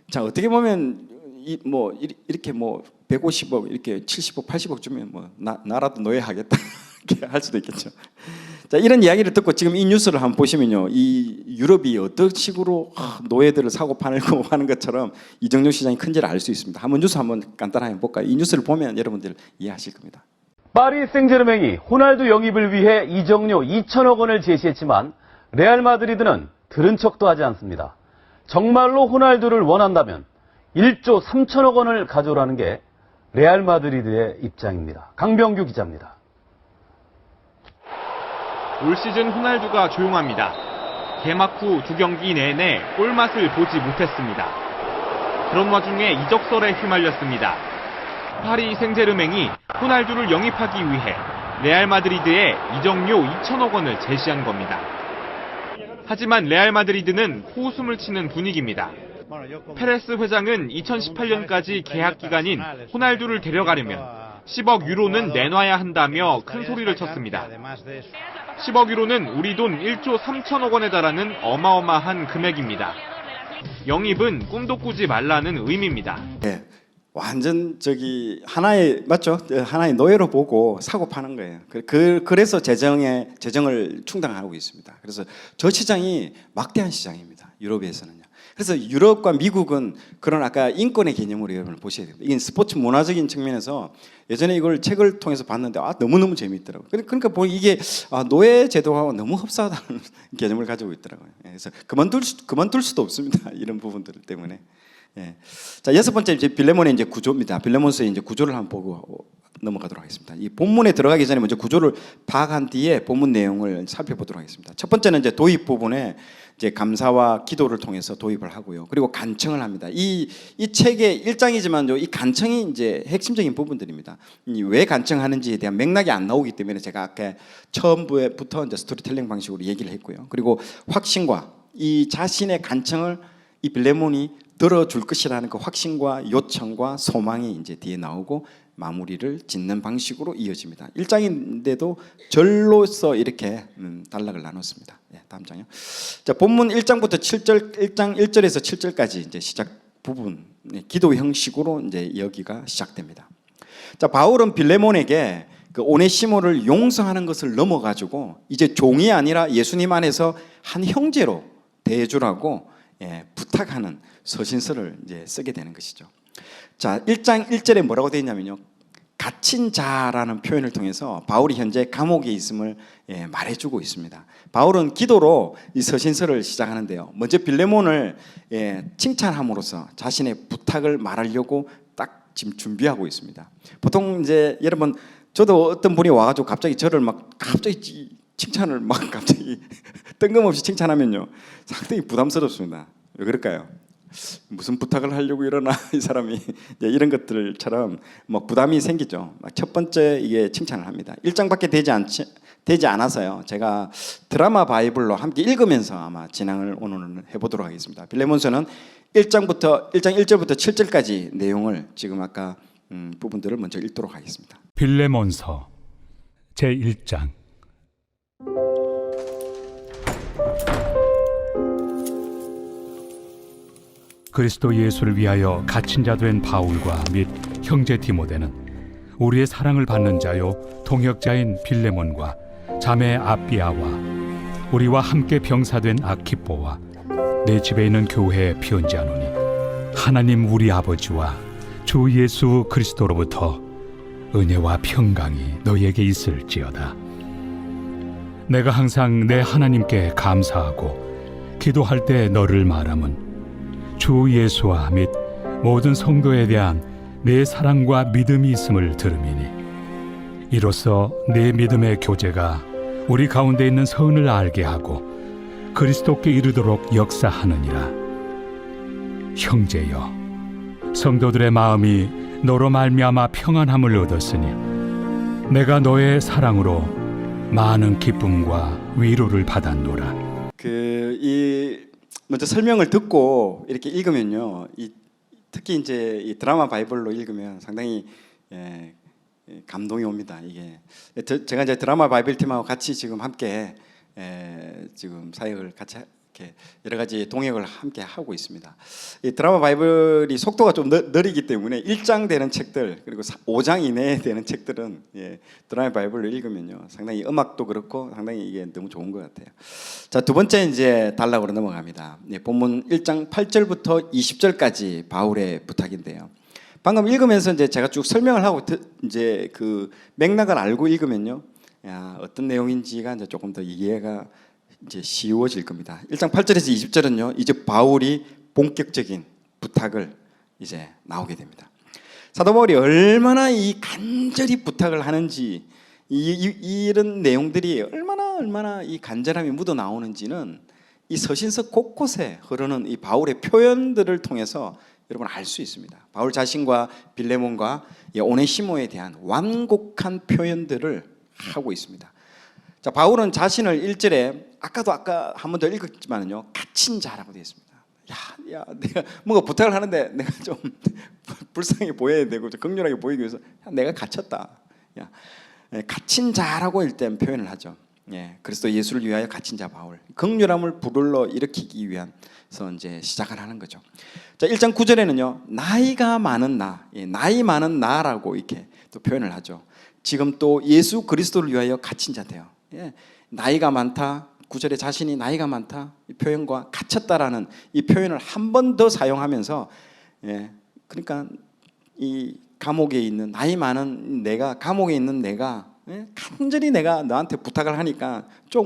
자, 어떻게 보면 이렇게 150억 이렇게 70억 80억 주면 나라도 노예 하겠다 이렇게 할 수도 있겠죠. 자, 이런 이야기를 듣고 지금 이 뉴스를 한번 보시면요, 이 유럽이 어떤 식으로 노예들을 사고 팔고 하는 것처럼 이적료 시장이 큰지를 알 수 있습니다. 한번 뉴스 한번 간단하게 볼까요? 이 뉴스를 보면 여러분들 이해하실 겁니다. 파리 생제르맹이 호날두 영입을 위해 이적료 2천억 원을 제시했지만 레알 마드리드는 들은 척도 하지 않습니다. 정말로 호날두를 원한다면 1조 3천억 원을 가져오라는 게 레알 마드리드의 입장입니다. 강병규 기자입니다. 올 시즌 호날두가 조용합니다. 개막 후 두 경기 내내 골맛을 보지 못했습니다. 그런 와중에 이적설에 휘말렸습니다. 파리 생제르맹이 호날두를 영입하기 위해 레알 마드리드에 이적료 2천억 원을 제시한 겁니다. 하지만 레알 마드리드는 코웃음을 치는 분위기입니다. 페레스 회장은 2018년까지 계약 기간인 호날두를 데려가려면 10억 유로는 내놔야 한다며 큰 소리를 쳤습니다. 10억 유로는 우리 돈 1조 3천억 원에 달하는 어마어마한 금액입니다. 영입은 꿈도 꾸지 말라는 의미입니다. 네, 완전 하나의 맞죠? 하나의 노예로 보고 사고 파는 거예요. 그래서 재정을 충당하고 있습니다. 그래서 저 시장이 막대한 시장입니다. 유럽에서는요. 그래서 유럽과 미국은 그런 아까 인권의 개념으로 여러분 보셔야 됩니다. 이게 스포츠 문화적인 측면에서 예전에 이걸 책을 통해서 봤는데 너무너무 재미있더라고요. 그러니까 이게 노예 제도하고 너무 흡사하다는 개념을 가지고 있더라고요. 그래서 그만둘 수도 없습니다. 이런 부분들 때문에. 예. 자, 여섯 번째 이제 빌레몬의 이제 구조입니다. 빌레몬스의 이제 구조를 한번 보고 넘어가도록 하겠습니다. 이 본문에 들어가기 전에 먼저 구조를 파악한 뒤에 본문 내용을 살펴보도록 하겠습니다. 첫 번째는 이제 도입 부분에 이제 감사와 기도를 통해서 도입을 하고요. 그리고 간청을 합니다. 이 책의 1장이지만 이 간청이 이제 핵심적인 부분들입니다. 왜 간청하는지에 대한 맥락이 안 나오기 때문에 제가 아까 처음부터 이제 스토리텔링 방식으로 얘기를 했고요. 그리고 확신과 이 자신의 간청을 이 빌레몬이 들어줄 것이라는 그 확신과 요청과 소망이 이제 뒤에 나오고 마무리를 짓는 방식으로 이어집니다. 1장인데도 절로서 이렇게 단락을 나눴습니다. 네, 다음 장요. 자, 본문 1장부터 7절, 1장 1절에서 7절까지 이제 시작 부분, 기도 형식으로 이제 여기가 시작됩니다. 자, 바울은 빌레몬에게 그 오네시모를 용서하는 것을 넘어가지고 이제 종이 아니라 예수님 안에서 한 형제로 대해주라고 부탁하는 서신서를 이제 쓰게 되는 것이죠. 자, 1장 1절에 뭐라고 되어 있냐면요. 갇힌 자라는 표현을 통해서 바울이 현재 감옥에 있음을 말해주고 있습니다. 바울은 기도로 이 서신서를 시작하는데요. 먼저 빌레몬을 칭찬함으로써 자신의 부탁을 말하려고 딱 지금 준비하고 있습니다. 보통 이제 여러분 저도 어떤 분이 와가지고 갑자기 저를 갑자기 칭찬을 갑자기 뜬금없이 칭찬하면요 상당히 부담스럽습니다. 왜 그럴까요? 무슨 부탁을 하려고 이러나 이 사람이 이런 것들처럼 부담이 생기죠. 첫 번째 이게 칭찬을 합니다. 1장밖에 되지 않아서요. 제가 드라마 바이블로 함께 읽으면서 아마 진행을 오늘은 해보도록 하겠습니다. 빌레몬서는 1장 1절부터 7절까지 내용을 지금 아까 부분들을 먼저 읽도록 하겠습니다. 빌레몬서 제1장. 그리스도 예수를 위하여 갇힌 자 된 바울과 및 형제 디모데는 우리의 사랑을 받는 자요 동역자인 빌레몬과 자매 아비아와 우리와 함께 병사된 아키포와 내 집에 있는 교회에 편지하노니 하나님 우리 아버지와 주 예수 그리스도로부터 은혜와 평강이 너에게 있을지어다. 내가 항상 내 하나님께 감사하고 기도할 때 너를 말함은 주 예수와 및 모든 성도에 대한 내 사랑과 믿음이 있음을 들음이니 이로써 내 믿음의 교제가 우리 가운데 있는 선을 알게 하고 그리스도께 이르도록 역사하느니라. 형제여, 성도들의 마음이 너로 말미암아 평안함을 얻었으니 내가 너의 사랑으로 많은 기쁨과 위로를 받았노라. 먼저 설명을 듣고 이렇게 읽으면요, 특히 이제 이 드라마 바이블로 읽으면 상당히 감동이 옵니다. 이게 제가 이제 드라마 바이블 팀하고 같이 지금 함께 지금 사역을 같이 이렇게 여러 가지 동역을 함께 하고 있습니다. 이 드라마 바이블이 속도가 좀 느리기 때문에 1장 되는 책들 그리고 5장 이내에 되는 책들은 드라마 바이블을 읽으면요 상당히 음악도 그렇고 상당히 이게 너무 좋은 것 같아요. 자, 두 번째 이제 단락으로 넘어갑니다. 본문 1장 8절부터 20절까지 바울의 부탁인데요. 방금 읽으면서 이제 제가 쭉 설명을 하고 이제 그 맥락을 알고 읽으면요, 어떤 내용인지가 이제 조금 더 이해가 이제 쉬워질 겁니다. 1장 8절에서 20절은요, 이제 바울이 본격적인 부탁을 이제 나오게 됩니다. 사도 바울이 얼마나 이 간절히 부탁을 하는지, 이런 내용들이 얼마나 이 간절함이 묻어 나오는지는 이 서신서 곳곳에 흐르는 이 바울의 표현들을 통해서 여러분 알 수 있습니다. 바울 자신과 빌레몬과 오네시모에 대한 완곡한 표현들을 하고 있습니다. 자, 바울은 자신을 1절에 아까 한 번 더 읽었지만요, 갇힌 자라고 되어 있습니다. 야, 내가 뭔가 부탁을 하는데 내가 좀 불쌍해 보여야 되고 좀 긍휼하게 보이기 위해서 내가 갇혔다. 갇힌 자라고 일단 표현을 하죠. 그리스도 예수를 위하여 갇힌 자 바울. 긍휼함을 불러 일으키기 위해서 이제 시작을 하는 거죠. 자, 1장 9절에는요, 나이가 많은 나, 나이 많은 나라고 이렇게 또 표현을 하죠. 지금 또 예수 그리스도를 위하여 갇힌 자돼요. 나이가 많다. 9절에 자신이 나이가 많다 이 표현과 갇혔다라는 이 표현을 한 번 더 사용하면서 그러니까 이 감옥에 있는 나이 많은 내가 감옥에 있는 내가 간절히 내가 너한테 부탁을 하니까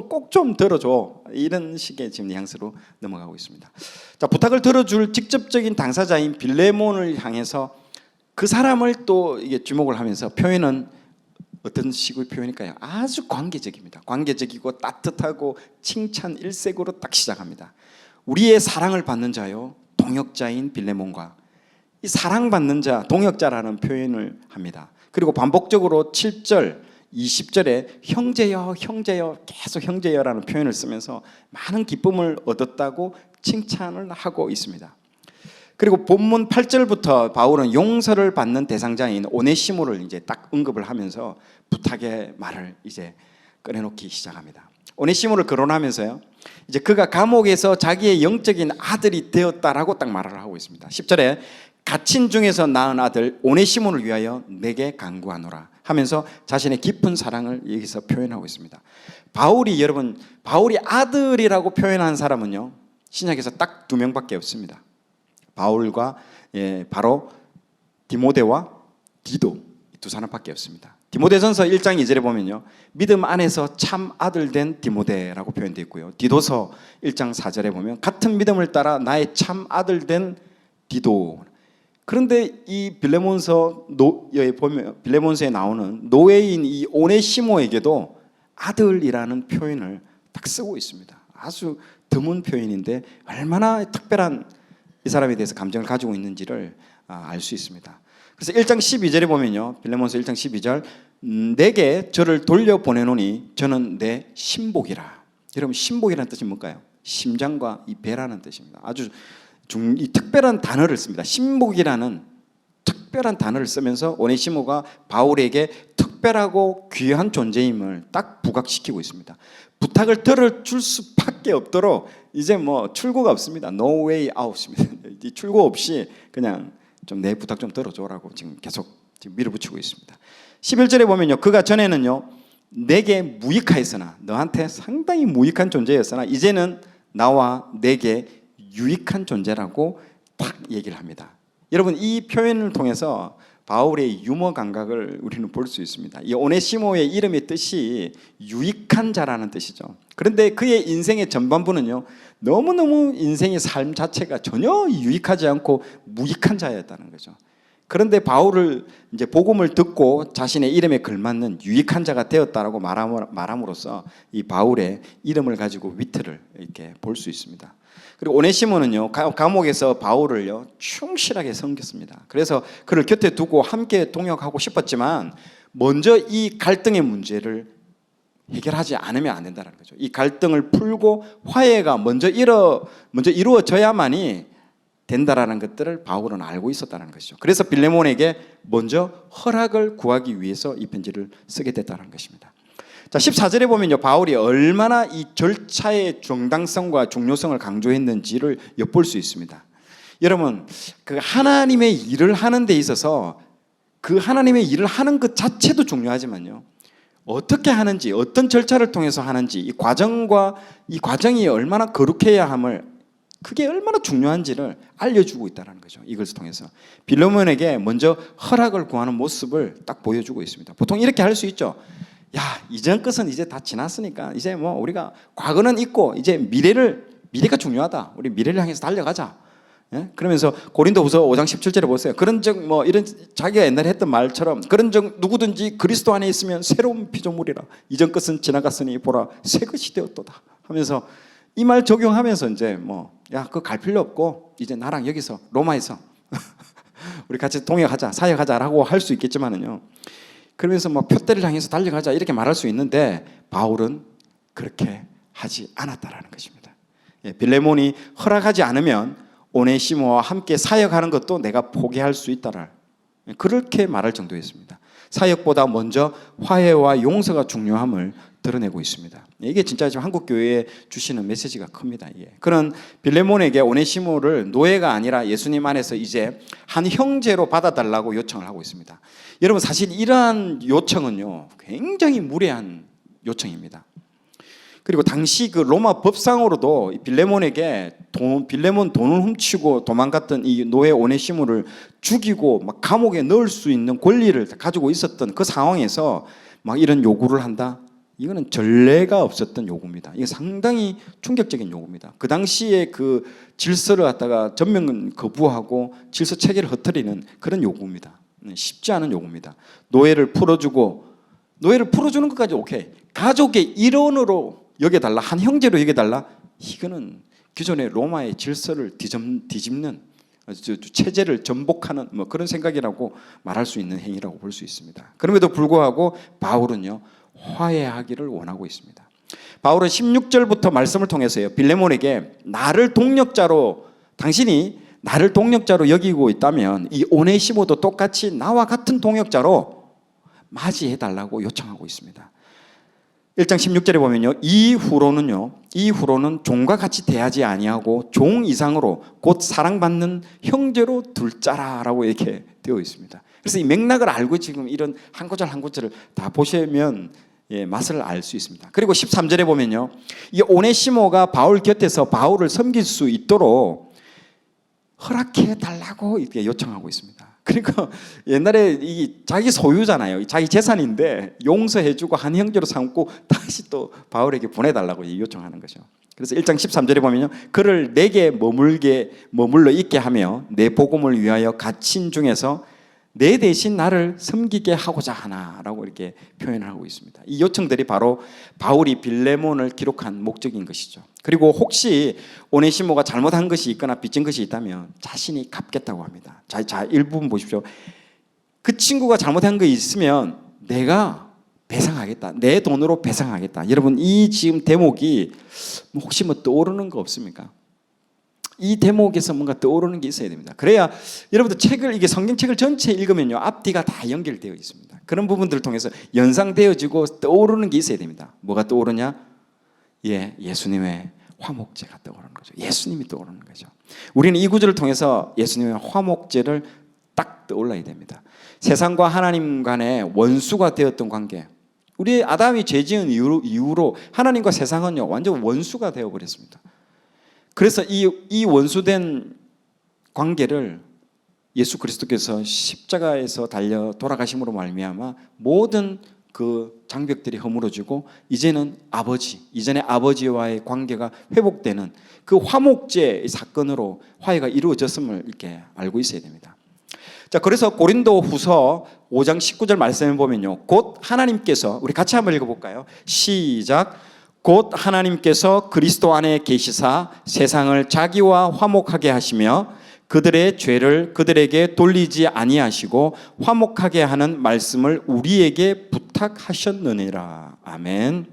꼭 좀 들어줘 이런 식의 지금 뉘앙스로 넘어가고 있습니다. 자, 부탁을 들어줄 직접적인 당사자인 빌레몬을 향해서 그 사람을 또 이게 주목을 하면서 표현은 어떤 식의 표현일까요? 아주 관계적입니다. 관계적이고 따뜻하고 칭찬 일색으로 딱 시작합니다. 우리의 사랑을 받는 자요, 동역자인 빌레몬과 이 사랑받는 자, 동역자라는 표현을 합니다. 그리고 반복적으로 7절, 20절에 형제여, 형제여, 계속 형제여라는 표현을 쓰면서 많은 기쁨을 얻었다고 칭찬을 하고 있습니다. 그리고 본문 8절부터 바울은 용서를 받는 대상자인 오네시모를 이제 딱 언급을 하면서 부탁의 말을 이제 꺼내놓기 시작합니다. 오네시모를 거론하면서요, 이제 그가 감옥에서 자기의 영적인 아들이 되었다라고 딱 말을 하고 있습니다. 10절에 갇힌 중에서 낳은 아들 오네시모를 위하여 내게 간구하노라 하면서 자신의 깊은 사랑을 여기서 표현하고 있습니다. 여러분, 바울이 아들이라고 표현한 사람은요, 신약에서 딱 2명밖에 없습니다. 바울과 바로 디모데와 디도 이 두 사람밖에 없습니다. 디모데전서 1장 2절에 보면요, 믿음 안에서 참 아들 된 디모데라고 표현되어 있고요, 디도서 1장 4절에 보면 같은 믿음을 따라 나의 참 아들 된 디도. 그런데 이 빌레몬서에 나오는 노예인 이 오네시모에게도 아들이라는 표현을 딱 쓰고 있습니다. 아주 드문 표현인데 얼마나 특별한 이 사람에 대해서 감정을 가지고 있는지를 알 수 있습니다. 그래서 1장 12절에 보면요, 빌레몬서 1장 12절, 내게 저를 돌려보내노니 저는 내 신복이라. 여러분, 신복이라는 뜻이 뭘까요? 심장과 이 배라는 뜻입니다. 아주 이 특별한 단어를 씁니다. 신복이라는 특별한 단어를 쓰면서 오네시모가 바울에게 특별하고 귀한 존재임을 딱 부각시키고 있습니다. 부탁을 들어줄 수밖에 없도록 이제 뭐 출구가 없습니다. No way out입니다. 출구 없이 그냥 좀 내 부탁 좀 들어줘라고 지금 계속 밀어붙이고 있습니다. 11절에 보면요, 그가 전에는요 내게 무익하였으나, 너한테 상당히 무익한 존재였으나 이제는 나와 내게 유익한 존재라고 딱 얘기를 합니다. 여러분, 이 표현을 통해서 바울의 유머 감각을 우리는 볼 수 있습니다. 이 오네시모의 이름의 뜻이 유익한 자라는 뜻이죠. 그런데 그의 인생의 전반부는요, 너무너무 인생의 삶 자체가 전혀 유익하지 않고 무익한 자였다는 거죠. 그런데 바울을 이제 복음을 듣고 자신의 이름에 걸맞는 유익한 자가 되었다라고 말함으로써 이 바울의 이름을 가지고 위트를 이렇게 볼 수 있습니다. 그리고 오네시모는요, 감옥에서 바울을요 충실하게 섬겼습니다. 그래서 그를 곁에 두고 함께 동역하고 싶었지만 먼저 이 갈등의 문제를 해결하지 않으면 안 된다는 거죠. 이 갈등을 풀고 화해가 먼저 이루어져야만이 된다라는 것들을 바울은 알고 있었다는 것이죠. 그래서 빌레몬에게 먼저 허락을 구하기 위해서 이 편지를 쓰게 됐다는 것입니다. 자, 14절에 보면요, 바울이 얼마나 이 절차의 정당성과 중요성을 강조했는지를 엿볼 수 있습니다. 여러분, 그 하나님의 일을 하는 데 있어서 그 하나님의 일을 하는 것 자체도 중요하지만요, 어떻게 하는지, 어떤 절차를 통해서 하는지, 이 과정이 얼마나 거룩해야 함을, 그게 얼마나 중요한지를 알려주고 있다는 거죠. 이것을 통해서 빌레몬에게 먼저 허락을 구하는 모습을 딱 보여주고 있습니다. 보통 이렇게 할 수 있죠. 야, 이전 것은 이제 다 지났으니까 이제 뭐 우리가 과거는 잊고 이제 미래가 중요하다. 우리 미래를 향해서 달려가자. 그러면서 고린도후서 5장 17절에 보세요. 그런즉 뭐 이런 자기가 옛날에 했던 말처럼, 그런즉 누구든지 그리스도 안에 있으면 새로운 피조물이라, 이전 것은 지나갔으니 보라 새 것이 되었도다 하면서 이 말 적용하면서 이제 그거 갈 필요 없고 이제 나랑 여기서 로마에서 우리 같이 동역하자, 사역하자라고 할 수 있겠지만은요. 그러면서 표대를 향해서 달려가자 이렇게 말할 수 있는데 바울은 그렇게 하지 않았다라는 것입니다. 빌레몬이 허락하지 않으면 오네시모와 함께 사역하는 것도 내가 포기할 수 있다라. 그렇게 말할 정도였습니다. 사역보다 먼저 화해와 용서가 중요함을 드러내고 있습니다. 이게 진짜 지금 한국 교회에 주시는 메시지가 큽니다. 그런 빌레몬에게 오네시모를 노예가 아니라 예수님 안에서 이제 한 형제로 받아달라고 요청을 하고 있습니다. 여러분 사실 이러한 요청은요 굉장히 무례한 요청입니다. 그리고 당시 그 로마 법상으로도 빌레몬에게 빌레몬 돈을 훔치고 도망갔던 이 노예 오네시모를 죽이고 막 감옥에 넣을 수 있는 권리를 가지고 있었던 그 상황에서 막 이런 요구를 한다. 이거는 전례가 없었던 요구입니다. 이게 상당히 충격적인 요구입니다. 그 당시에 그 질서를 갖다가 전면 거부하고 질서 체계를 흐트리는 그런 요구입니다. 쉽지 않은 요구입니다. 노예를 풀어주는 것까지 오케이. 가족의 일원으로 여겨달라, 한 형제로 여겨달라. 이거는 기존의 로마의 질서를 뒤집는 체제를 전복하는 그런 생각이라고 말할 수 있는 행위라고 볼 수 있습니다. 그럼에도 불구하고 바울은요 화해하기를 원하고 있습니다. 바울은 16절부터 말씀을 통해서요 빌레몬에게 당신이 나를 동력자로 여기고 있다면 이 오네시모도 똑같이 나와 같은 동역자로 맞이해달라고 요청하고 있습니다. 1장 16절에 보면요 이후로는 종과 같이 대하지 아니하고 종 이상으로 곧 사랑받는 형제로 둘 자라라고 이렇게 되어 있습니다. 그래서 이 맥락을 알고 지금 이런 한 구절 한 구절을 다 보시면 맛을 알 수 있습니다. 그리고 13절에 보면요 이 오네시모가 바울 곁에서 바울을 섬길 수 있도록 허락해 달라고 이렇게 요청하고 있습니다. 그러니까 옛날에 이 자기 소유잖아요. 자기 재산인데 용서해주고 한 형제로 삼고 다시 또 바울에게 보내달라고 요청하는 거죠. 그래서 1장 13절에 보면요 그를 내게 머물러 있게 하며 내 복음을 위하여 갇힌 중에서 내 대신 나를 섬기게 하고자 하나라고 이렇게 표현을 하고 있습니다. 이 요청들이 바로 바울이 빌레몬을 기록한 목적인 것이죠. 그리고 혹시 오네시모가 잘못한 것이 있거나 빚진 것이 있다면 자신이 갚겠다고 합니다. 자, 일부분 보십시오. 그 친구가 잘못한 거 있으면 내가 배상하겠다. 내 돈으로 배상하겠다. 여러분 이 지금 대목이 혹시 떠오르는 거 없습니까? 이 대목에서 뭔가 떠오르는 게 있어야 됩니다. 그래야 여러분들 이게 성경책을 전체 읽으면요 앞뒤가 다 연결되어 있습니다. 그런 부분들을 통해서 연상되어지고 떠오르는 게 있어야 됩니다. 뭐가 떠오르냐? 예수님의 화목제가 떠오르는 거죠. 예수님이 떠오르는 거죠. 우리는 이 구절을 통해서 예수님의 화목제를 딱 떠올라야 됩니다. 세상과 하나님 간의 원수가 되었던 관계. 우리 아담이 죄 지은 이후로 하나님과 세상은요 완전 원수가 되어버렸습니다. 그래서 이 원수된 관계를 예수 그리스도께서 십자가에서 달려 돌아가심으로 말미암아 모든 그 장벽들이 허물어지고 이제는 이전의 아버지와의 관계가 회복되는 그 화목제의 사건으로 화해가 이루어졌음을 이렇게 알고 있어야 됩니다. 자, 그래서 고린도후서 5장 19절 말씀을 보면요 곧 하나님께서 우리 같이 한번 읽어볼까요? 시작. 곧 하나님께서 그리스도 안에 계시사 세상을 자기와 화목하게 하시며 그들의 죄를 그들에게 돌리지 아니하시고 화목하게 하는 말씀을 우리에게 부탁하셨느니라. 아멘.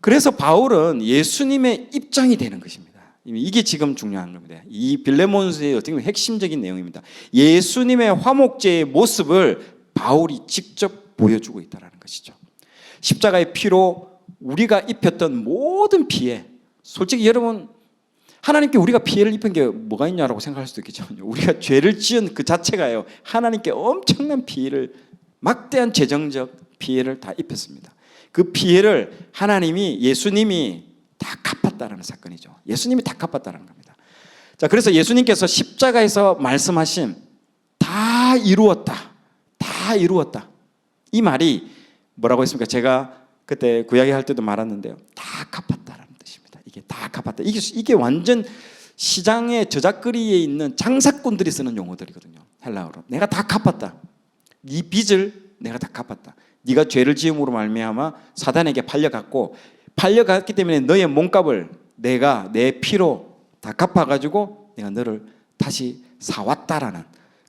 그래서 바울은 예수님의 입장이 되는 것입니다. 이게 지금 중요한 겁니다. 이 빌레몬스의 어떻게 보면 핵심적인 내용입니다. 예수님의 화목제의 모습을 바울이 직접 보여주고 있다는 것이죠. 십자가의 피로 우리가 입혔던 모든 피해, 솔직히 여러분 하나님께 우리가 피해를 입힌 게 뭐가 있냐라고 생각할 수도 있겠죠. 우리가 죄를 지은 그 자체가요 하나님께 엄청난 피해를, 막대한 재정적 피해를 다 입혔습니다. 그 피해를 예수님이 다 갚았다는 사건이죠. 예수님이 다 갚았다는 겁니다. 자, 그래서 예수님께서 십자가에서 말씀하신 다 이루었다, 다 이루었다, 이 말이 뭐라고 했습니까? 제가 그때 구약에 할 때도 말했는데요, 다 갚았다라는 뜻입니다. 이게 다 갚았다. 이게 완전 시장의 저작거리에 있는 장사꾼들이 쓰는 용어들이거든요. 헬라어로. 내가 다 갚았다. 네 빚을 내가 다 갚았다. 네가 죄를 지음으로 말미암아 사단에게 팔려갔기 때문에 너의 몸값을 내가 내 피로 다 갚아가지고 내가 너를 다시 사왔다라는,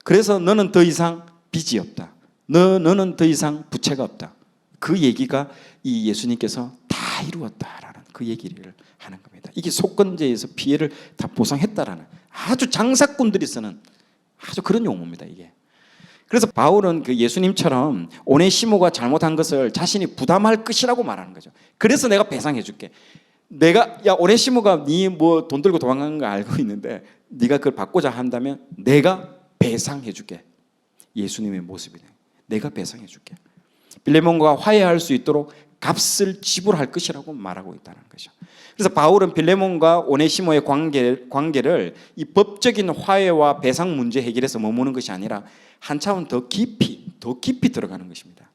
그래서 너는 더 이상 빚이 없다, 너는 더 이상 부채가 없다, 그 얘기가 이 예수님께서 다 이루었다라는 그 얘기를 하는 겁니다. 이게 속건제에서 피해를 다 보상했다라는 아주 장사꾼들이 쓰는 아주 그런 용어입니다, 이게. 그래서 바울은 그 예수님처럼 오네시모가 잘못한 것을 자신이 부담할 것이라고 말하는 거죠. 그래서 내가 배상해 줄게. 내가, 야, 오네시모가 네 뭐 돈 들고 도망간 거 알고 있는데 네가 그걸 받고자 한다면 내가 배상해 줄게. 예수님의 모습이네. 내가 배상해 줄게. 빌레몬과 화해할 수 있도록 값을 지불할 것이라고 말하고 있다는 거죠. 그래서 바울은 빌레몬과 오네시모의 관계를 이 법적인 화해와 배상 문제 해결에서 머무는 것이 아니라 한 차원 더 깊이 들어가는 것입니다.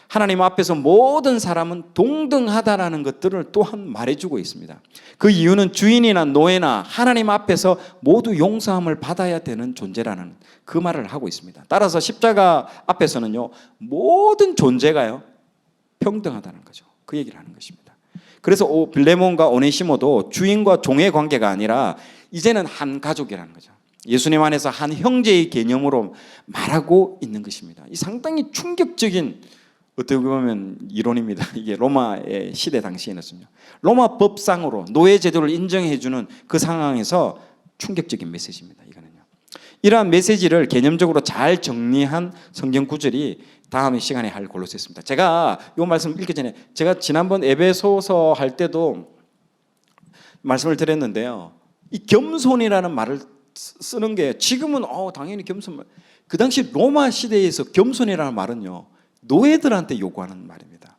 하나님 앞에서 모든 사람은 동등하다라는 것들을 또한 말해주고 있습니다. 그 이유는 주인이나 노예나 하나님 앞에서 모두 용서함을 받아야 되는 존재라는 그 말을 하고 있습니다. 따라서 십자가 앞에서는요, 모든 존재가요 평등하다는 거죠. 그 얘기를 하는 것입니다. 그래서 빌레몬과 오네시모도 주인과 종의 관계가 아니라 이제는 한 가족이라는 거죠. 예수님 안에서 한 형제의 개념으로 말하고 있는 것입니다. 이 상당히 충격적인, 어떻게 보면 이론입니다. 이게 로마의 시대 당시에는요, 로마 법상으로 노예 제도를 인정해주는 그 상황에서 충격적인 메시지입니다. 이거는요. 이러한 메시지를 개념적으로 잘 정리한 성경 구절이 다음 시간에 할 골로새서입니다. 제가 이 말씀 읽기 전에 제가 지난번 에베소서 할 때도 말씀을 드렸는데요. 이 겸손이라는 말을 쓰는 게 지금은 당연히 겸손, 그 당시 로마 시대에서 겸손이라는 말은요, 노예들한테 요구하는 말입니다.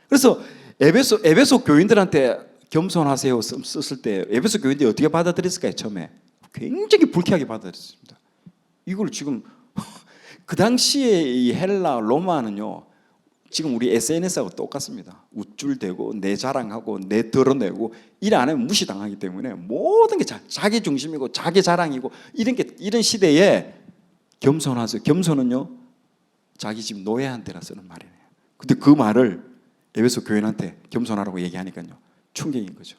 그래서 에베소 교인들한테 겸손하세요 썼을 때 에베소 교인들이 어떻게 받아들였을까요? 처음에 굉장히 불쾌하게 받아들였습니다. 이걸 지금 그 당시에 이 헬라 로마는요, 지금 우리 SNS하고 똑같습니다. 우쭐대고 내 자랑하고 내 드러내고 일 안 하면 무시당하기 때문에 모든 게 자기 중심이고 자기 자랑이고 이런 시대에 겸손하세요. 겸손은요, 자기 집 노예한테나 쓰는 말이에요. 근데 그 말을 에베소 교인한테 겸손하라고 얘기하니까요, 충격인 거죠.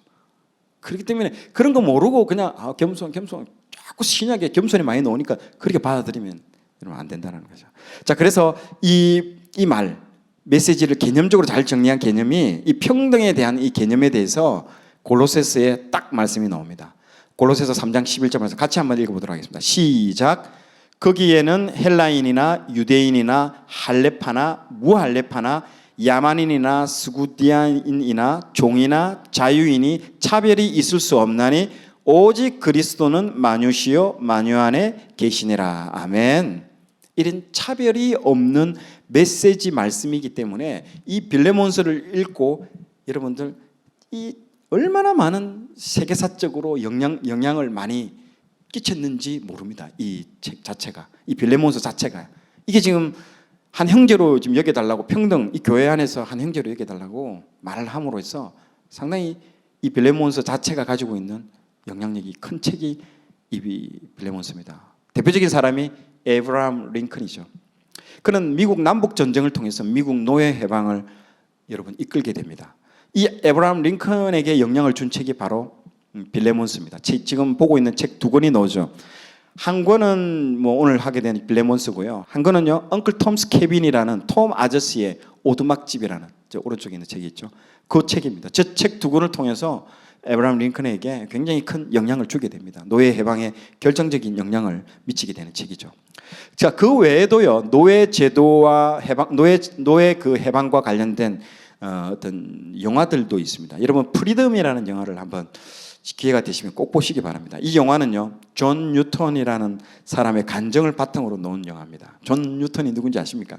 그렇기 때문에 그런 거 모르고 그냥 겸손 자꾸 신약에 겸손이 많이 나오니까 그렇게 받아들이면 안 된다는 거죠. 자, 그래서 이 말 메시지를 개념적으로 잘 정리한 개념이 이 평등에 대한 이 개념에 대해서 골로새서에 딱 말씀이 나옵니다. 골로새서 3장 11절에서 같이 한번 읽어보도록 하겠습니다. 시작. 거기에는 헬라인이나 유대인이나 할레파나 무할레파나 야만인이나 스구디안인이나 종이나 자유인이 차별이 있을 수 없나니 오직 그리스도는 만유시요 만유 안에 계시니라. 아멘. 이런 차별이 없는 메시지 말씀이기 때문에 이 빌레몬서를 읽고 여러분들 이 얼마나 많은 세계사적으로 영향을 많이 끼쳤는지 모릅니다. 이 책 자체가, 이 빌레몬서 자체가, 이게 지금 한 형제로 지금 여겨달라고, 평등, 이 교회 안에서 한 형제로 여겨달라고 말을 함으로써 상당히 이 빌레몬서 자체가 가지고 있는 영향력이 큰 책이 이 빌레몬서입니다. 대표적인 사람이 에브라함 링컨이죠. 그는 미국 남북 전쟁을 통해서 미국 노예 해방을 여러분 이끌게 됩니다. 이 에브라함 링컨에게 영향을 준 책이 바로 빌레몬서입니다. 지금 보고 있는 책 두 권이 나오죠. 한 권은 뭐 오늘 하게 된 빌레몬서고요. 한 권은요, 엉클 톰스 캐빈이라는 톰 아저씨의 오두막집이라는 저 오른쪽에 있는 책이 있죠. 그 책입니다. 저 책 두 권을 통해서 에브라함 링컨에게 굉장히 큰 영향을 주게 됩니다. 노예 해방에 결정적인 영향을 미치게 되는 책이죠. 자, 그 외에도요, 노예 제도와 노예 그 해방과 관련된 어떤 영화들도 있습니다. 여러분 프리덤이라는 영화를 한번 기회가 되시면 꼭 보시기 바랍니다. 이 영화는요, 존 뉴턴이라는 사람의 간증을 바탕으로 놓은 영화입니다. 존 뉴턴이 누군지 아십니까?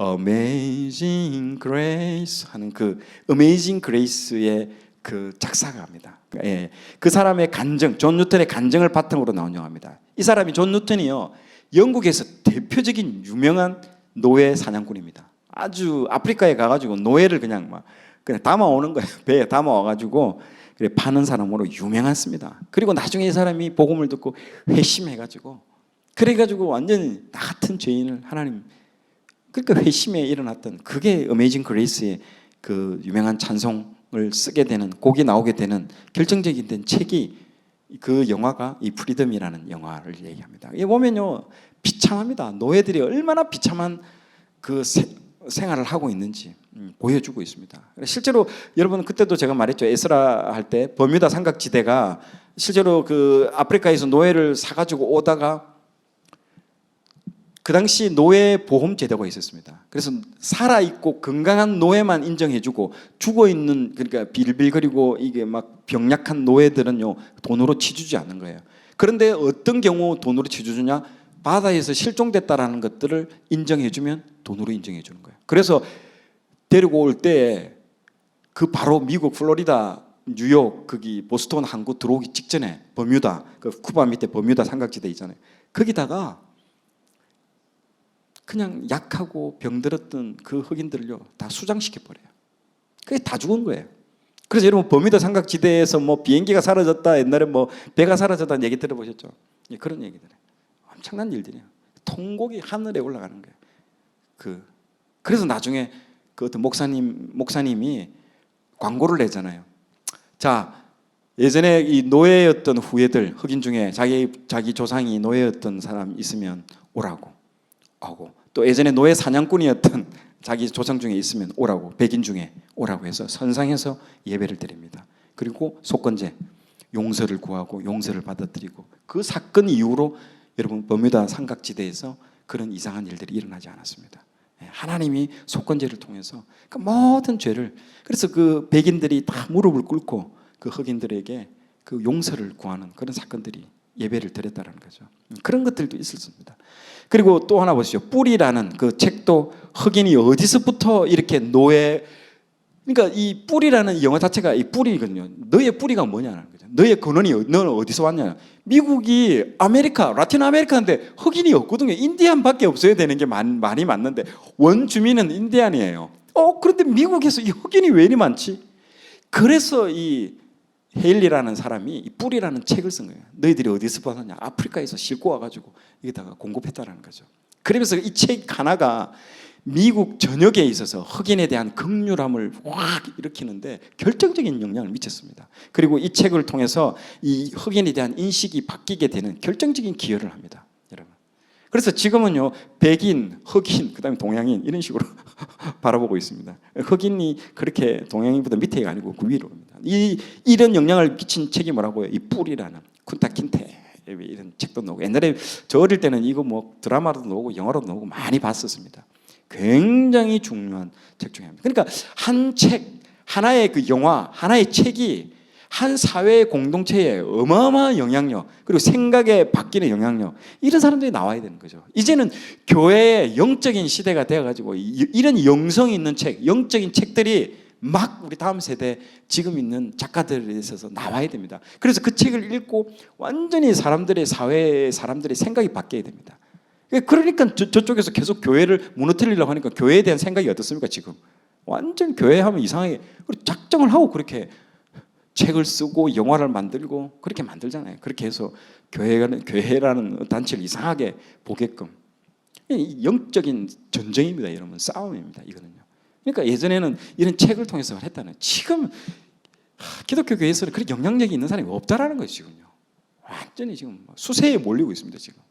Amazing Grace 하는 그 Amazing Grace의 그 작사가입니다. 예, 그 사람의 간증, 존 뉴턴의 간증을 바탕으로 나온 영화입니다. 이 사람이 존 뉴턴이요, 영국에서 대표적인 유명한 노예 사냥꾼입니다. 아주 아프리카에 가가지고 노예를 그냥 담아오는 거예요. 배에 담아와가지고 그래 파는 사람으로 유명했습니다. 그리고 나중에 이 사람이 복음을 듣고 회심해가지고 그래가지고 완전히 나 같은 죄인을 하나님, 그러니까 회심에 일어났던 그게 어메이징 그레이스의 그 유명한 찬송을 쓰게 되는, 곡이 나오게 되는 결정적인 된 책이 그 영화가 이 프리덤이라는 영화를 얘기합니다. 이게 보면요 비참합니다. 노예들이 얼마나 비참한 그 생활을 하고 있는지 보여주고 있습니다. 실제로 여러분 그때도 제가 말했죠. 에스라 할 때 버뮤다 삼각지대가 실제로 그 아프리카에서 노예를 사가지고 오다가 그 당시 노예 보험 제도가 있었습니다. 그래서 살아 있고 건강한 노예만 인정해주고 죽어 있는, 그러니까 빌빌거리고 이게 막 병약한 노예들은요 돈으로 치주지 않는 거예요. 그런데 어떤 경우 돈으로 치주주냐? 바다에서 실종됐다라는 것들을 인정해주면 돈으로 인정해주는 거예요. 그래서 데리고 올 때 그 바로 미국 플로리다, 뉴욕, 거기 보스턴 항구 들어오기 직전에 버뮤다, 그 쿠바 밑에 버뮤다 삼각지대 있잖아요. 거기다가 그냥 약하고 병들었던 그 흑인들을요 다 수장시켜 버려요. 그게 다 죽은 거예요. 그래서 여러분 버뮤다 삼각지대에서 뭐 비행기가 사라졌다, 옛날에 뭐 배가 사라졌다는 얘기 들어보셨죠? 예, 그런 얘기들. 엄청난 일들이에요. 통곡이 하늘에 올라가는 거예요. 그래서 나중에 그 어떤 목사님이 광고를 내잖아요. 자, 예전에 이 노예였던 후예들, 흑인 중에 자기 조상이 노예였던 사람 있으면 오라고 하고, 또 예전에 노예 사냥꾼이었던 자기 조상 중에 있으면 오라고, 백인 중에 오라고 해서 선상에서 예배를 드립니다. 그리고 속건제, 용서를 구하고 용서를 받아들이고, 그 사건 이후로 여러분 버뮤다 삼각지대에서 그런 이상한 일들이 일어나지 않았습니다. 하나님이 속건제를 통해서 그 모든 죄를, 그래서 그 백인들이 다 무릎을 꿇고 그 흑인들에게 그 용서를 구하는 그런 사건들이 예배를 드렸다는 거죠. 그런 것들도 있었습니다. 그리고 또 하나 보시죠. 뿌리라는 그 책도 흑인이 어디서부터 이렇게 그러니까 이 뿌리라는 영어 자체가 이 뿌리거든요. 너의 뿌리가 뭐냐는 거죠. 너의 근원이 너는 어디서 왔냐. 미국이 라틴 아메리카인데 흑인이 없거든요. 인디안밖에 없어야 되는 게 많이 맞는데 원주민은 인디안이에요. 그런데 미국에서 이 흑인이 왜 이리 많지? 그래서 이 헤일리라는 사람이 이 뿌리라는 책을 쓴 거예요. 너희들이 어디서 받았냐? 아프리카에서 싣고 와가지고 여기다가 공급했다라는 거죠. 그러면서 이 책 하나가 미국 전역에 있어서 흑인에 대한 극률함을 확 일으키는데 결정적인 영향을 미쳤습니다. 그리고 이 책을 통해서 이 흑인에 대한 인식이 바뀌게 되는 결정적인 기여를 합니다, 여러분. 그래서 지금은요 백인, 흑인, 그다음에 동양인 이런 식으로 바라보고 있습니다. 흑인이 그렇게 동양인보다 밑에가 아니고 그 위로 옵니다. 이런 영향을 미친 책이 뭐라고요? 이 뿌리라는 쿤타킨테 이런 책도 나오고, 옛날에 저 어릴 때는 이거 뭐 드라마로도 나오고 영화로도 나오고 많이 봤었습니다. 굉장히 중요한 책 중에 하나입니다. 그러니까 한 책, 하나의 그 영화, 하나의 책이 한 사회의 공동체에 어마어마한 영향력, 그리고 생각에 바뀌는 영향력, 이런 사람들이 나와야 되는 거죠. 이제는 교회의 영적인 시대가 되어가지고 이런 영성이 있는 책, 영적인 책들이 막 우리 다음 세대 지금 있는 작가들에 있어서 나와야 됩니다. 그래서 그 책을 읽고 완전히 사회의 사람들의 생각이 바뀌어야 됩니다. 그러니까 저쪽에서 계속 교회를 무너뜨리려고 하니까 교회에 대한 생각이 어떻습니까? 지금 완전 교회하면 이상하게 작정을 하고 그렇게 책을 쓰고 영화를 만들고 그렇게 만들잖아요. 그렇게 해서 교회라는 단체를 이상하게 보게끔. 영적인 전쟁입니다, 여러분. 싸움입니다, 이거는요. 그러니까 예전에는 이런 책을 통해서 했다는, 지금 기독교 교회에서는 그런 영향력이 있는 사람이 없다라는 거예요, 지금요. 완전히 지금 수세에 몰리고 있습니다, 지금.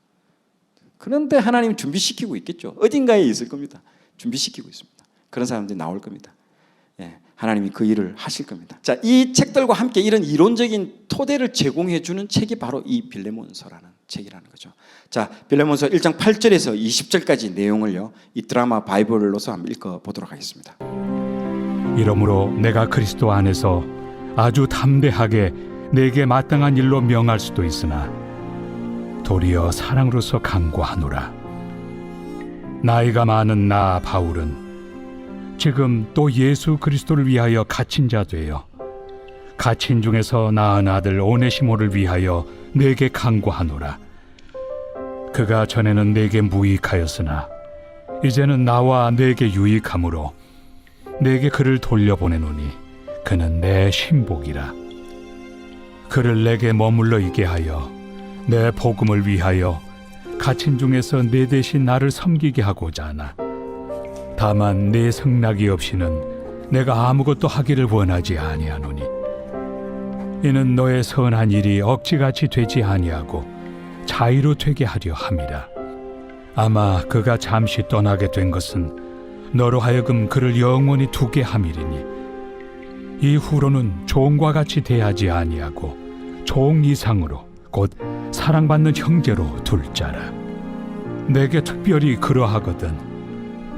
그런데 하나님은 준비시키고 있겠죠. 어딘가에 있을 겁니다. 준비시키고 있습니다. 그런 사람들이 나올 겁니다. 예, 하나님이 그 일을 하실 겁니다. 자, 이 책들과 함께 이런 이론적인 토대를 제공해 주는 책이 바로 이 빌레몬서라는 책이라는 거죠. 자, 빌레몬서 1장 8절에서 20절까지 내용을요, 이 드라마 바이블로서 한번 읽어 보도록 하겠습니다. 이러므로 내가 그리스도 안에서 아주 담대하게 내게 마땅한 일로 명할 수도 있으나 도리어 사랑으로서 간구하노라. 나이가 많은 나 바울은 지금 또 예수 그리스도를 위하여 갇힌 자 되어 갇힌 중에서 낳은 아들 오네시모를 위하여 내게 간구하노라. 그가 전에는 내게 무익하였으나 이제는 나와 내게 유익함으로 내게 그를 돌려보내노니 그는 내 신복이라. 그를 내게 머물러 있게 하여 내 복음을 위하여 갇힌 중에서 내 대신 나를 섬기게 하고자 하나. 다만 내 승낙이 없이는 내가 아무것도 하기를 원하지 아니하노니 이는 너의 선한 일이 억지같이 되지 아니하고 자의로 되게 하려 함이라. 아마 그가 잠시 떠나게 된 것은 너로 하여금 그를 영원히 두게 함이리니 이후로는 종과 같이 대하지 아니하고 종 이상으로 곧 사랑받는 형제로 둘 자라. 내게 특별히 그러하거든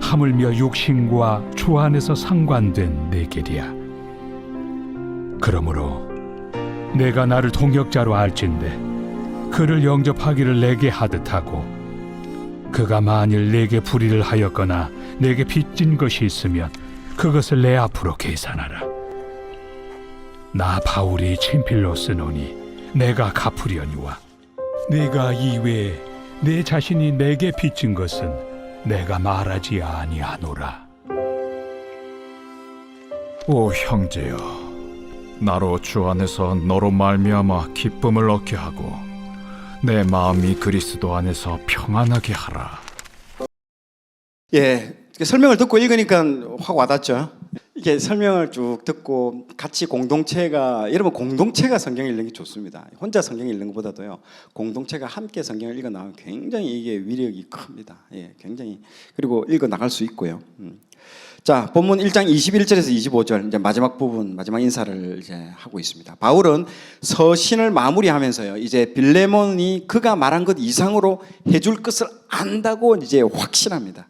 하물며 육신과 주 안에서 상관된 내 길이야. 그러므로 내가 나를 동역자로 알진대 그를 영접하기를 내게 하듯 하고 그가 만일 내게 불의를 하였거나 내게 빚진 것이 있으면 그것을 내 앞으로 계산하라. 나 바울이 친필로 쓰노니 내가 갚으려니와 네가 이외에 내 자신이 내게 빚진 것은 내가 말하지 아니하노라. 오 형제여, 나로 주 안에서 너로 말미암아 기쁨을 얻게 하고 내 마음이 그리스도 안에서 평안하게 하라. 예, 설명을 듣고 읽으니까 확 와닿죠. 이게 설명을 쭉 듣고 같이 공동체가, 여러분 공동체가 성경을 읽는 게 좋습니다. 혼자 성경을 읽는 것보다도요, 공동체가 함께 성경을 읽어 나가면 굉장히 이게 위력이 큽니다. 예, 굉장히. 그리고 읽어 나갈 수 있고요. 자, 본문 1장 21절에서 25절 이제 마지막 부분, 마지막 인사를 이제 하고 있습니다. 바울은 서신을 마무리하면서요, 이제 빌레몬이 그가 말한 것 이상으로 해줄 것을 안다고 이제 확신합니다.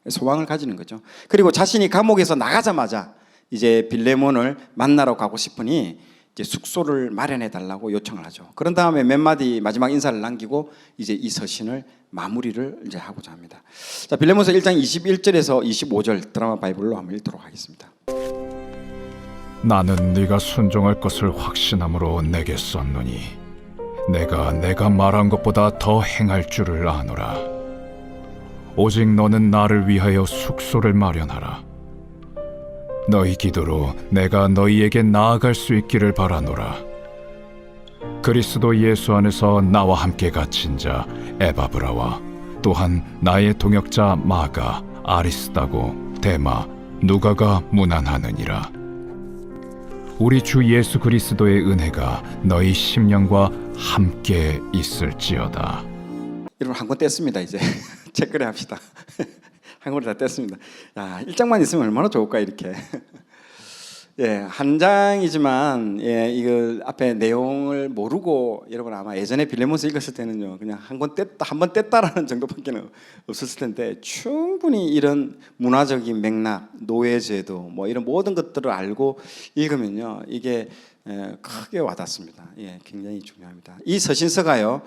소망을 가지는 거죠. 그리고 자신이 감옥에서 나가자마자 이제 빌레몬을 만나러 가고 싶으니 이제 숙소를 마련해 달라고 요청을 하죠. 그런 다음에 몇 마디 마지막 인사를 남기고 이제 이 서신을 마무리를 이제 하고자 합니다. 자, 빌레몬서 1장 21절에서 25절 드라마 바이블로 한번 읽도록 하겠습니다. 나는 네가 순종할 것을 확신함으로 내게 썼노니 내가 말한 것보다 더 행할 줄을 아노라. 오직 너는 나를 위하여 숙소를 마련하라. 너희 기도로 내가 너희에게 나아갈 수 있기를 바라노라. 그리스도 예수 안에서 나와 함께 갇힌 자 에바브라와 또한 나의 동역자 마가, 아리스다고, 데마, 누가가 문안하느니라. 우리 주 예수 그리스도의 은혜가 너희 심령과 함께 있을지어다. 여러분 한 권 뗐습니다. 이제 체크를 합시다. 한 권을 다 뗐습니다. 야, 1장만 있으면 얼마나 좋을까 이렇게. 예, 한 장이지만 예, 이거 앞에 내용을 모르고 여러분 아마 예전에 빌레몬서 읽었을 때는요, 그냥 한 번 뗐다라는 정도밖에는 없었을 텐데 충분히 이런 문화적인 맥락, 노예제도 뭐 이런 모든 것들을 알고 읽으면요, 이게 크게 와닿습니다. 예, 굉장히 중요합니다. 이 서신서가요,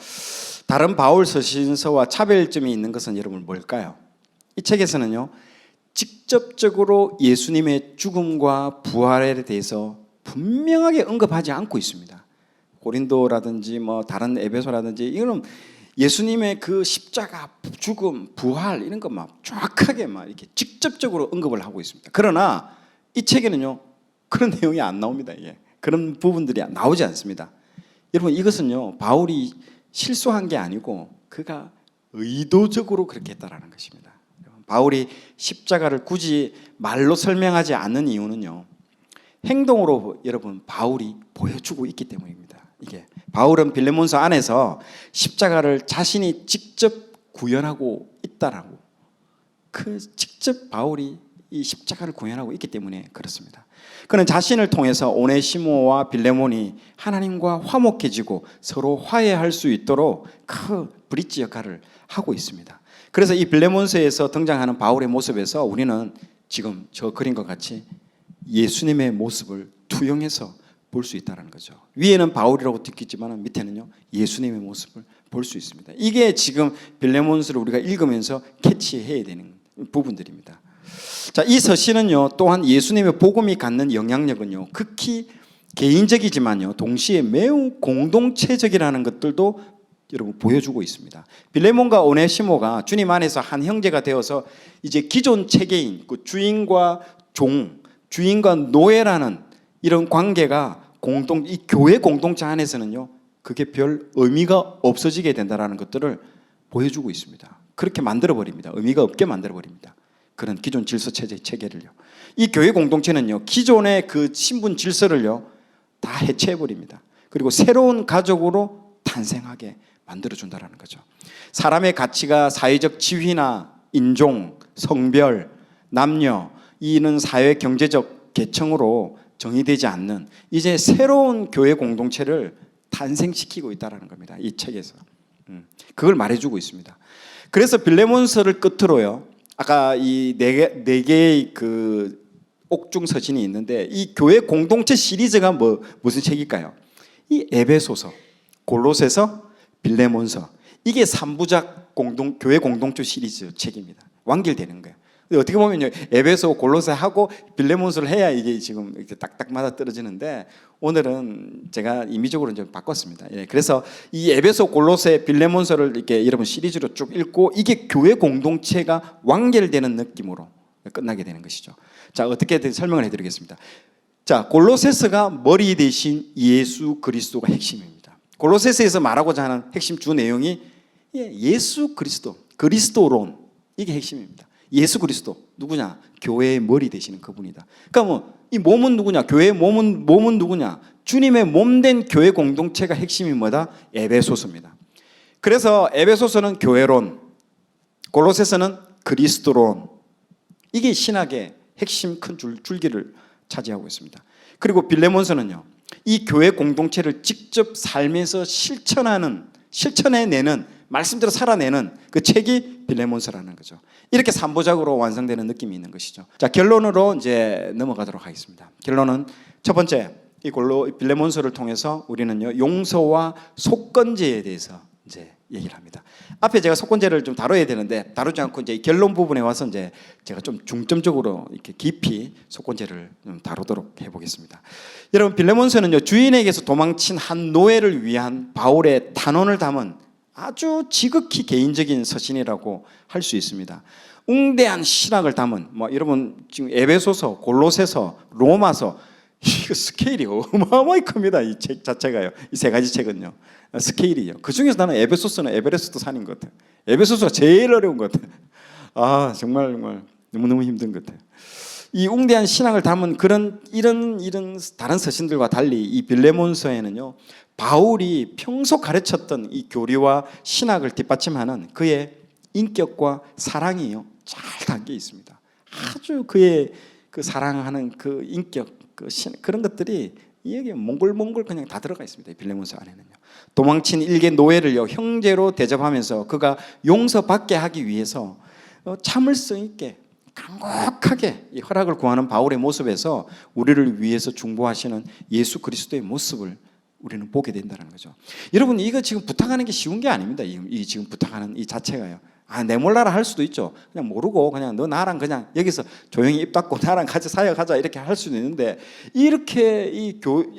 다른 바울 서신서와 차별점이 있는 것은 여러분 뭘까요? 이 책에서는요, 직접적으로 예수님의 죽음과 부활에 대해서 분명하게 언급하지 않고 있습니다. 고린도라든지 뭐 다른 에베소라든지 이거는 예수님의 그 십자가, 죽음, 부활 이런 거 막 정확하게 막 이렇게 직접적으로 언급을 하고 있습니다. 그러나 이 책에는요, 그런 내용이 안 나옵니다. 이게. 그런 부분들이 나오지 않습니다. 여러분 이것은요, 바울이 실수한 게 아니고 그가 의도적으로 그렇게 했다라는 것입니다. 바울이 십자가를 굳이 말로 설명하지 않는 이유는요, 행동으로 여러분 바울이 보여주고 있기 때문입니다. 이게 바울은 빌레몬서 안에서 십자가를 자신이 직접 구현하고 있다라고, 그 직접 바울이 이 십자가를 구현하고 있기 때문에 그렇습니다. 그는 자신을 통해서 오네시모와 빌레몬이 하나님과 화목해지고 서로 화해할 수 있도록 그 브릿지 역할을 하고 있습니다. 그래서 이 빌레몬서에서 등장하는 바울의 모습에서 우리는 지금 저 그림과 같이 예수님의 모습을 투영해서 볼 수 있다는 거죠. 위에는 바울이라고 듣겠지만 밑에는요, 예수님의 모습을 볼 수 있습니다. 이게 지금 빌레몬서를 우리가 읽으면서 캐치해야 되는 부분들입니다. 자, 이 서신은요, 또한 예수님의 복음이 갖는 영향력은요, 극히 개인적이지만요, 동시에 매우 공동체적이라는 것들도 여러분 보여주고 있습니다. 빌레몬과 오네시모가 주님 안에서 한 형제가 되어서 이제 기존 체계인 그 주인과 종, 주인과 노예라는 이런 관계가 이 교회 공동체 안에서는요, 그게 별 의미가 없어지게 된다라는 것들을 보여주고 있습니다. 그렇게 만들어 버립니다. 의미가 없게 만들어 버립니다. 그런 기존 질서 체제 체계를요. 이 교회 공동체는요, 기존의 그 신분 질서를요 다 해체해 버립니다. 그리고 새로운 가족으로 탄생하게 만들어 준다라는 거죠. 사람의 가치가 사회적 지위나 인종, 성별, 남녀, 이는 사회 경제적 계층으로 정의되지 않는 이제 새로운 교회 공동체를 탄생시키고 있다라는 겁니다. 이 책에서 그걸 말해주고 있습니다. 그래서 빌레몬서를 끝으로요, 아까 이 네 개의 그 옥중 서신이 있는데 이 교회 공동체 시리즈가 무슨 책일까요? 이 에베소서, 골로새서, 빌레몬서, 이게 3부작 교회 공동체 시리즈 책입니다. 완결되는 거예요. 어떻게 보면요, 에베소, 골로새하고 빌레몬서를 해야 이게 지금 이렇게 딱딱 맞아 떨어지는데 오늘은 제가 임의적으로 좀 바꿨습니다. 예, 그래서 이 에베소, 골로새, 빌레몬서를 이렇게 여러분 시리즈로 쭉 읽고 이게 교회 공동체가 완결되는 느낌으로 끝나게 되는 것이죠. 자, 어떻게 설명을 해드리겠습니다. 자, 골로새서가 머리 대신 예수 그리스도가 핵심입니다. 골로새서에서 말하고자 하는 핵심 주 내용이 예수 그리스도, 그리스도론, 이게 핵심입니다. 예수 그리스도 누구냐? 교회의 머리 되시는 그분이다. 그러니까 이 몸은 누구냐? 교회의 몸은 누구냐? 주님의 몸된 교회 공동체가 핵심이 뭐다? 에베소서입니다. 그래서 에베소서는 교회론, 골로새서는 그리스도론, 이게 신학의 핵심 큰 줄기를 차지하고 있습니다. 그리고 빌레몬서는요, 이 교회 공동체를 직접 삶에서 실천해내는, 말씀대로 살아내는 그 책이 빌레몬서라는 거죠. 이렇게 3부작으로 완성되는 느낌이 있는 것이죠. 자, 결론으로 이제 넘어가도록 하겠습니다. 결론은 첫 번째, 이 빌레몬서를 통해서 우리는요, 용서와 속건제에 대해서 이제 얘기를 합니다. 앞에 제가 속건제를 좀 다뤄야 되는데 다루지 않고 이제 결론 부분에 와서 이제 제가 좀 중점적으로 이렇게 깊이 속건제를 좀 다루도록 해보겠습니다. 여러분, 빌레몬서는요, 주인에게서 도망친 한 노예를 위한 바울의 탄원을 담은 아주 지극히 개인적인 서신이라고 할 수 있습니다. 웅대한 신학을 담은 여러분 지금 에베소서, 골로새서, 로마서, 이거 스케일이 어마어마히 큽니다. 이 책 자체가요. 이 세 가지 책은요, 스케일이요. 그 중에서 나는 에베소서는 에베레스트 산인 것 같아요. 에베소서가 제일 어려운 것 같아요. 아, 정말 너무너무 힘든 것 같아요. 이 웅대한 신학을 담은 이런 다른 서신들과 달리 이 빌레몬서에는요, 바울이 평소 가르쳤던 이 교리와 신학을 뒷받침하는 그의 인격과 사랑이요, 잘 담겨 있습니다. 아주 그의 그 사랑하는 그 인격, 그런 것들이 여기 몽골 그냥 다 들어가 있습니다. 이 빌레몬서 안에는요. 도망친 일개 노예를요, 형제로 대접하면서 그가 용서받게 하기 위해서 참을성 있게 간곡하게 이 허락을 구하는 바울의 모습에서 우리를 위해서 중보하시는 예수 그리스도의 모습을 우리는 보게 된다는 거죠. 여러분, 이거 지금 부탁하는 게 쉬운 게 아닙니다. 이 지금 부탁하는 이 자체가요. 내 몰라라 할 수도 있죠. 그냥 모르고 그냥 너 나랑 그냥 여기서 조용히 입 닫고 나랑 같이 사역하자 이렇게 할 수도 있는데, 이렇게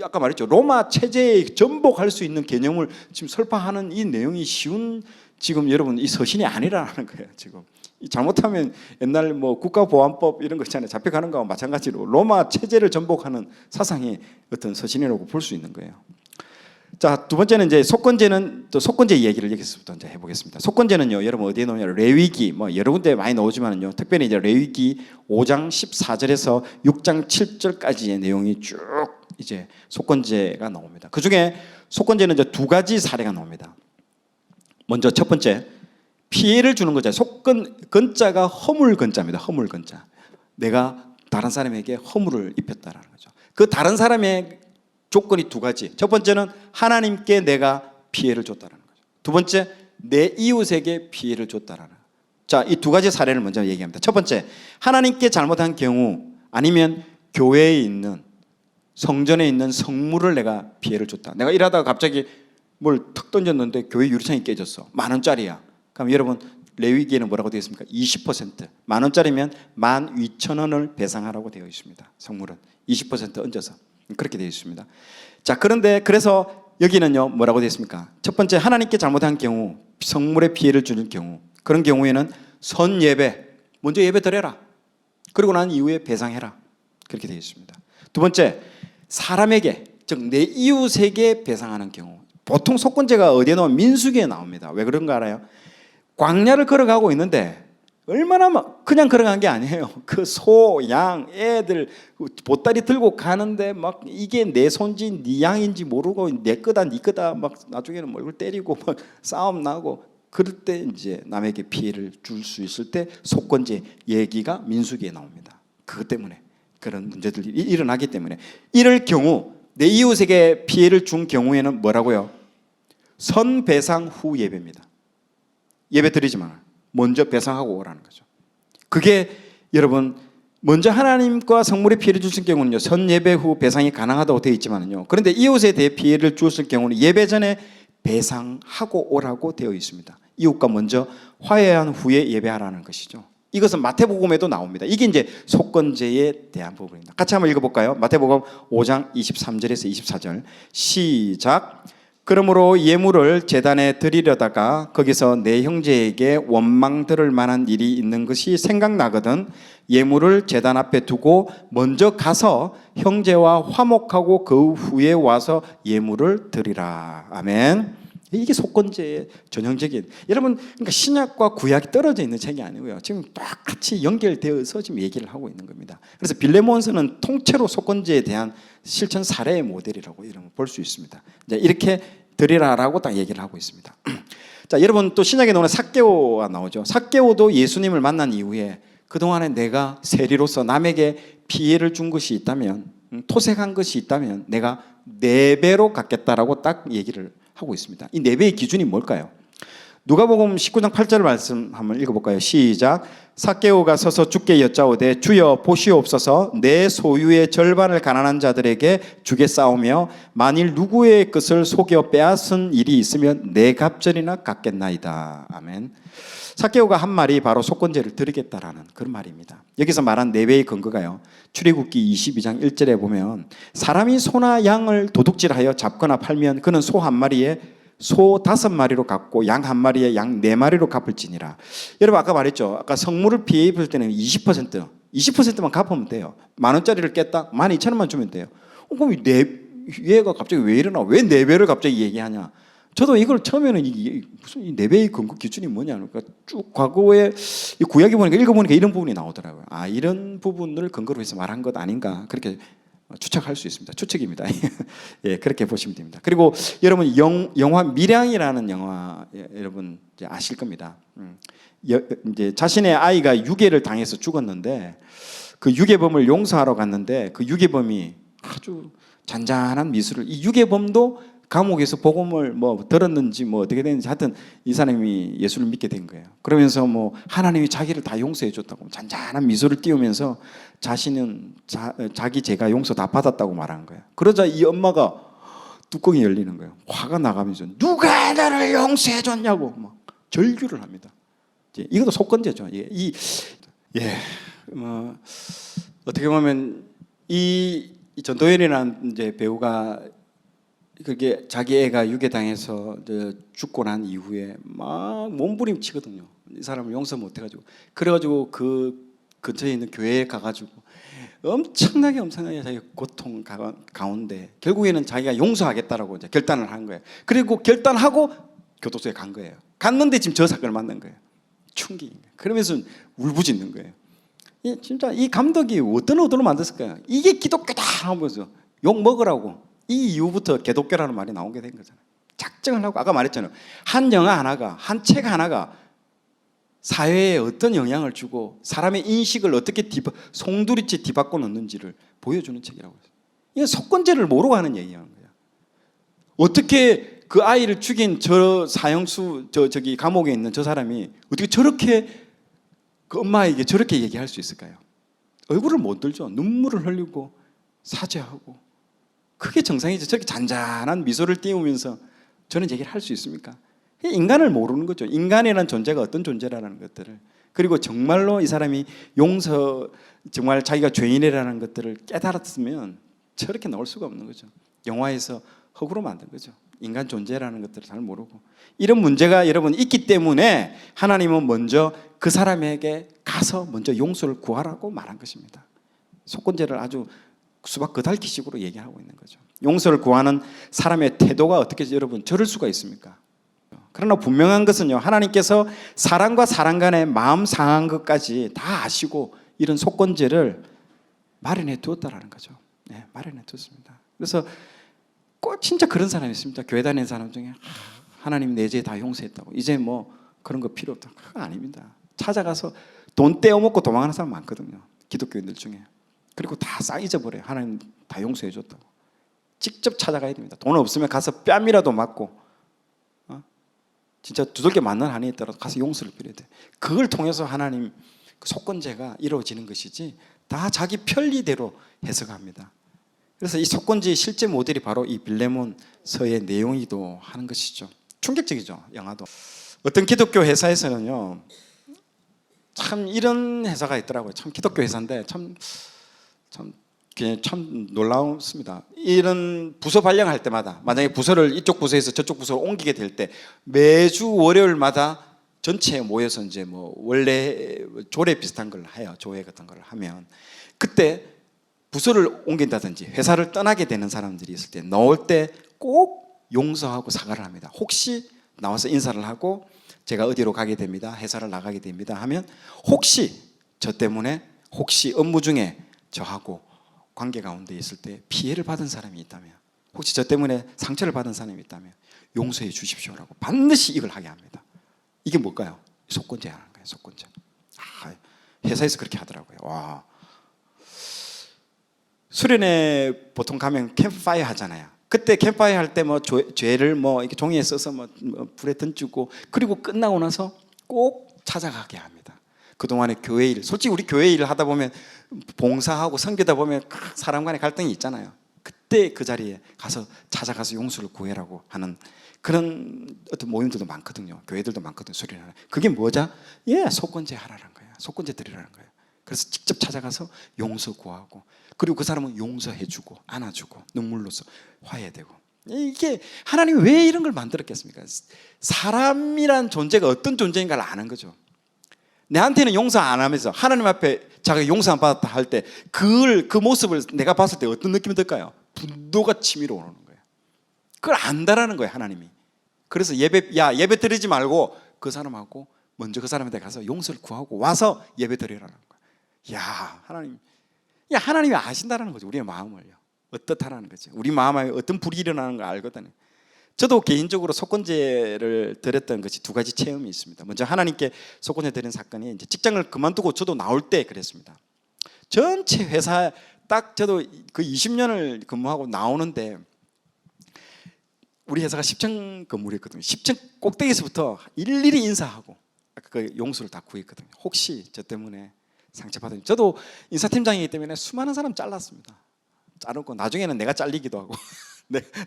아까 말했죠, 로마 체제에 전복할 수 있는 개념을 지금 설파하는 이 내용이 쉬운 지금 여러분 이 서신이 아니라는 거예요. 지금 잘못하면 옛날 국가보안법 이런 거 있잖아요. 잡혀가는 거와 마찬가지로 로마 체제를 전복하는 사상이 어떤 서신이라고 볼 수 있는 거예요. 자, 두 번째는 이제 속건제는 또 속건제 얘기를 여기서부터 이제 해보겠습니다. 속건제는요, 여러분 어디에 나오냐? 레위기 여러 군데 많이 나오지만요, 특별히 이제 레위기 5장 14절에서 6장 7절까지의 내용이 쭉 이제 속건제가 나옵니다. 그 중에 속건제는 이제 두 가지 사례가 나옵니다. 먼저 첫 번째, 피해를 주는 거죠. 건자가 허물 건자입니다. 허물 건자. 내가 다른 사람에게 허물을 입혔다라는 거죠. 그 다른 사람의 조건이 두 가지. 첫 번째는 하나님께 내가 피해를 줬다라는 거죠. 두 번째, 내 이웃에게 피해를 줬다라는 거죠. 자, 이 두 가지 사례를 먼저 얘기합니다. 첫 번째, 하나님께 잘못한 경우, 아니면 교회에 있는 성전에 있는 성물을 내가 피해를 줬다. 내가 일하다가 갑자기 뭘 턱 던졌는데 교회 유리창이 깨졌어. 10,000원짜리야. 그럼 여러분, 레위기에는 뭐라고 되어 있습니까? 20%. 10,000원짜리면 12,000원을 배상하라고 되어 있습니다. 성물은 20% 얹어서 그렇게 되어 있습니다. 자, 그런데 그래서 여기는요, 뭐라고 되어 있습니까? 첫 번째, 하나님께 잘못한 경우, 성물에 피해를 주는 경우, 그런 경우에는 선 예배, 먼저 예배 드려라. 그리고 난 이후에 배상해라. 그렇게 되어 있습니다. 두 번째, 사람에게, 즉 내 이웃에게 배상하는 경우. 보통 속건제가 어디에 나오면 민수기에 나옵니다. 왜 그런가 알아요? 광야를 걸어가고 있는데 얼마나 막 그냥 걸어간 게 아니에요. 그 소, 양, 애들 보따리 들고 가는데 막 이게 내 손지 네 양인지 모르고 내 거다 네 거다 막 나중에는 얼굴 때리고 막 싸움 나고 그럴 때 이제 남에게 피해를 줄 수 있을 때 속건제 얘기가 민수기에 나옵니다. 그것 때문에 그런 문제들이 일어나기 때문에 이럴 경우 내 이웃에게 피해를 준 경우에는 뭐라고요? 선배상 후 예배입니다. 예배 드리지 마라. 먼저 배상하고 오라는 거죠. 그게 여러분 먼저 하나님과 성물에 피해를 줬을 경우는요 선 예배 후 배상이 가능하다고 되어 있지만요 그런데 이웃에 대해 피해를 줬을 경우는 예배 전에 배상하고 오라고 되어 있습니다. 이웃과 먼저 화해한 후에 예배하라는 것이죠. 이것은 마태복음에도 나옵니다. 이게 이제 속건제에 대한 부분입니다. 같이 한번 읽어볼까요? 마태복음 5장 23절에서 24절 시작. 그러므로 예물을 제단에 드리려다가 거기서 내 형제에게 원망 들을 만한 일이 있는 것이 생각나거든 예물을 제단 앞에 두고 먼저 가서 형제와 화목하고 그 후에 와서 예물을 드리라. 아멘. 이게 속건제의 전형적인 여러분 그러니까 신약과 구약이 떨어져 있는 책이 아니고요. 지금 똑같이 연결되어서 지금 얘기를 하고 있는 겁니다. 그래서 빌레몬서는 통째로 속건제에 대한 실천 사례의 모델이라고 이런 볼 수 있습니다. 이제 이렇게 드리라라고 딱 얘기를 하고 있습니다. 자, 여러분 또 신약에 나오는 삭개오가 나오죠. 삭개오도 예수님을 만난 이후에 그동안에 내가 세리로서 남에게 피해를 준 것이 있다면 토색한 것이 있다면 내가 4배로 갚겠다라고 딱 얘기를 하고 있습니다. 이 4배의 기준이 뭘까요? 누가복음 19장 8절 말씀 한번 읽어볼까요? 시작. 삭개오가 서서 주께 여짜오되 주여 보시옵소서 내 소유의 절반을 가난한 자들에게 주겠사오며 만일 누구의 것을 속여 빼앗은 일이 있으면 내 갑절이나 갚겠나이다. 아멘. 삭개오가 한 말이 바로 속건제를 드리겠다라는 그런 말입니다. 여기서 말한 4배의 근거가요. 출애굽기 22장 1절에 보면 사람이 소나 양을 도둑질하여 잡거나 팔면 그는 소 한 마리에 소 5마리로 갚고 양 한 마리에 양 4마리로 갚을지니라. 여러분 아까 말했죠. 아까 성물을 피해 입을 때는 20%만 갚으면 돼요. 10,000원짜리를 깼다? 12,000원만 주면 돼요. 그럼 얘가 갑자기 왜 이러나? 왜 4배를 갑자기 얘기하냐? 저도 이걸 처음에는 이게 무슨 이 4배의 근거 기준이 뭐냐? 그러니까 쭉 과거에 이 구약에 보니까 읽어보니까 이런 부분이 나오더라고요. 아, 이런 부분을 근거로 해서 말한 것 아닌가? 그렇게 추측할 수 있습니다. 추측입니다. 예, 그렇게 보시면 됩니다. 그리고 여러분 영화 밀양이라는 영화 여러분 이제 아실 겁니다. 이제 자신의 아이가 유괴를 당해서 죽었는데 그 유괴범을 용서하러 갔는데 그 유괴범이 아주 잔잔한 미소를 이 유괴범도 감옥에서 복음을 뭐 들었는지 뭐 어떻게 됐는지 하여튼 이 사람이 예수를 믿게 된 거예요. 그러면서 뭐 하나님이 자기를 다 용서해 줬다고 잔잔한 미소를 띄우면서 자신은 자기 죄가 용서 다 받았다고 말한 거예요. 그러자 이 엄마가 뚜껑이 열리는 거예요. 화가 나가면서 누가 나를 용서해 줬냐고 막 절규를 합니다. 이것도 속건제죠. 어떻게 보면 이 전도연이라는 이제 배우가 그게 자기 애가 유괴당해서 죽고 난 이후에 막 몸부림치거든요. 이 사람을 용서 못 해가지고 그래가지고 그 근처에 있는 교회에 가가지고 엄청나게 자기가 고통 가운데 결국에는 자기가 용서하겠다라고 이제 결단을 한 거예요. 그리고 결단하고 교도소에 간 거예요. 갔는데 지금 저 사건을 만난 거예요. 충격인 거예요. 그러면서 울부짖는 거예요. 진짜 이 감독이 어떤 의도로 만들었을까요? 이게 기독교다 하면서 욕 먹으라고. 이 이후부터 개독교라는 말이 나온 게 된 거잖아요. 작정을 하고 아까 말했잖아요. 한 영화 하나가 한 책 하나가 사회에 어떤 영향을 주고 사람의 인식을 어떻게 송두리째 뒤바꿔 놓는지를 보여주는 책이라고 했어요. 이건 속건제를 모르고 하는 얘기하는 거예요. 어떻게 그 아이를 죽인 저 사형수 저기 감옥에 있는 저 사람이 어떻게 저렇게 그 엄마에게 저렇게 얘기할 수 있을까요? 얼굴을 못 들죠. 눈물을 흘리고 사죄하고 그게 정상이죠. 저렇게 잔잔한 미소를 띄우면서 저는 얘기를 할 수 있습니까? 인간을 모르는 거죠. 인간이라는 존재가 어떤 존재라는 것들을 그리고 정말로 이 사람이 정말 자기가 죄인이라는 것들을 깨달았으면 저렇게 나올 수가 없는 거죠. 영화에서 허구로 만든 거죠. 인간 존재라는 것들을 잘 모르고 이런 문제가 여러분 있기 때문에 하나님은 먼저 그 사람에게 가서 먼저 용서를 구하라고 말한 것입니다. 속건제를 아주 수박 그달기식으로 얘기하고 있는 거죠. 용서를 구하는 사람의 태도가 어떻게 여러분 저럴 수가 있습니까? 그러나 분명한 것은요, 하나님께서 사람과 사람 간의 마음 상한 것까지 다 아시고 이런 속건제를 마련해 두었다라는 거죠. 네, 마련해 두었습니다. 그래서 꼭 진짜 그런 사람이 있습니다. 교회 다니는 사람 중에 하나님 내 죄 다 용서했다고 이제 뭐 그런 거 필요 없다. 그거 아닙니다. 찾아가서 돈 떼어먹고 도망가는 사람 많거든요. 기독교인들 중에. 그리고 다 싹 잊어버려요. 하나님 다 용서해 줬다고. 직접 찾아가야 됩니다. 돈 없으면 가서 뺨이라도 맞고 진짜 두들겨 맞는 한이 있더라도 가서 용서를 빌어야 돼. 그걸 통해서 하나님 그 속건제가 이루어지는 것이지 다 자기 편리대로 해석합니다. 그래서 이 속건제의 실제 모델이 바로 이 빌레몬서의 내용이기도 하는 것이죠. 충격적이죠. 영화도. 어떤 기독교 회사에서는요, 참 이런 회사가 있더라고요. 참 기독교 회사인데 참 놀라웠습니다. 이런 부서 발령할 때마다 만약에 부서를 이쪽 부서에서 저쪽 부서로 옮기게 될 때 매주 월요일마다 전체에 모여서 이제 뭐 원래 조례 비슷한 걸 해요. 조회 같은 걸 하면 그때 부서를 옮긴다든지 회사를 떠나게 되는 사람들이 있을 때 나올 때 꼭 용서하고 사과를 합니다. 혹시 나와서 인사를 하고 제가 어디로 가게 됩니다. 회사를 나가게 됩니다 하면 혹시 저 때문에 혹시 업무 중에 저하고 관계 가운데 있을 때 피해를 받은 사람이 있다면 혹시 저 때문에 상처를 받은 사람이 있다면 용서해 주십시오라고 반드시 이걸 하게 합니다. 이게 뭘까요? 속건제 하는 거예요. 속건제. 회사에서 그렇게 하더라고요. 와. 수련회 보통 가면 캠프파이어 하잖아요. 그때 캠프파이어 할 때 뭐 죄를 뭐 이렇게 종이에 써서 뭐 불에 던지고 그리고 끝나고 나서 꼭 찾아가게 합니다. 그동안의 교회 일, 솔직히 우리 교회 일을 하다 보면 봉사하고 섬기다 보면 사람 간의 갈등이 있잖아요. 그때 그 자리에 가서 찾아가서 용서를 구해라고 하는 그런 어떤 모임들도 많거든요. 교회들도 많거든요. 수련회. 그게 뭐죠? 예, 속건제 하라는 거예요. 속건제 드리라는 거예요. 그래서 직접 찾아가서 용서 구하고 그리고 그 사람은 용서해주고 안아주고 눈물로서 화해되고. 이게 하나님이 왜 이런 걸 만들었겠습니까? 사람이란 존재가 어떤 존재인가를 아는 거죠. 내한테는 용서 안 하면서 하나님 앞에 자기가 용서 안 받았다 할 때 그 모습을 내가 봤을 때 어떤 느낌이 들까요? 분노가 치밀어 오르는 거예요. 그걸 안다라는 거예요, 하나님이. 그래서 예배 드리지 말고 그 사람하고 먼저 그 사람한테 가서 용서를 구하고 와서 예배 드리라는 거예요. 하나님이 아신다라는 거죠. 우리의 마음을요. 어떻다라는 거죠. 우리 마음에 어떤 불이 일어나는 걸 알거든요. 저도 개인적으로 속건제를 드렸던 것이 두 가지 체험이 있습니다. 먼저 하나님께 속건제 드린 사건이 이제 직장을 그만두고 저도 나올 때 그랬습니다. 전체 회사 딱 저도 그 20년을 근무하고 나오는데 우리 회사가 10층 건물이었거든요. 10층 꼭대기에서부터 일일이 인사하고 그 용서를 다 구했거든요. 혹시 저 때문에 상처받은 저도 인사팀장이기 때문에 수많은 사람 잘랐습니다. 자르고 나중에는 내가 잘리기도 하고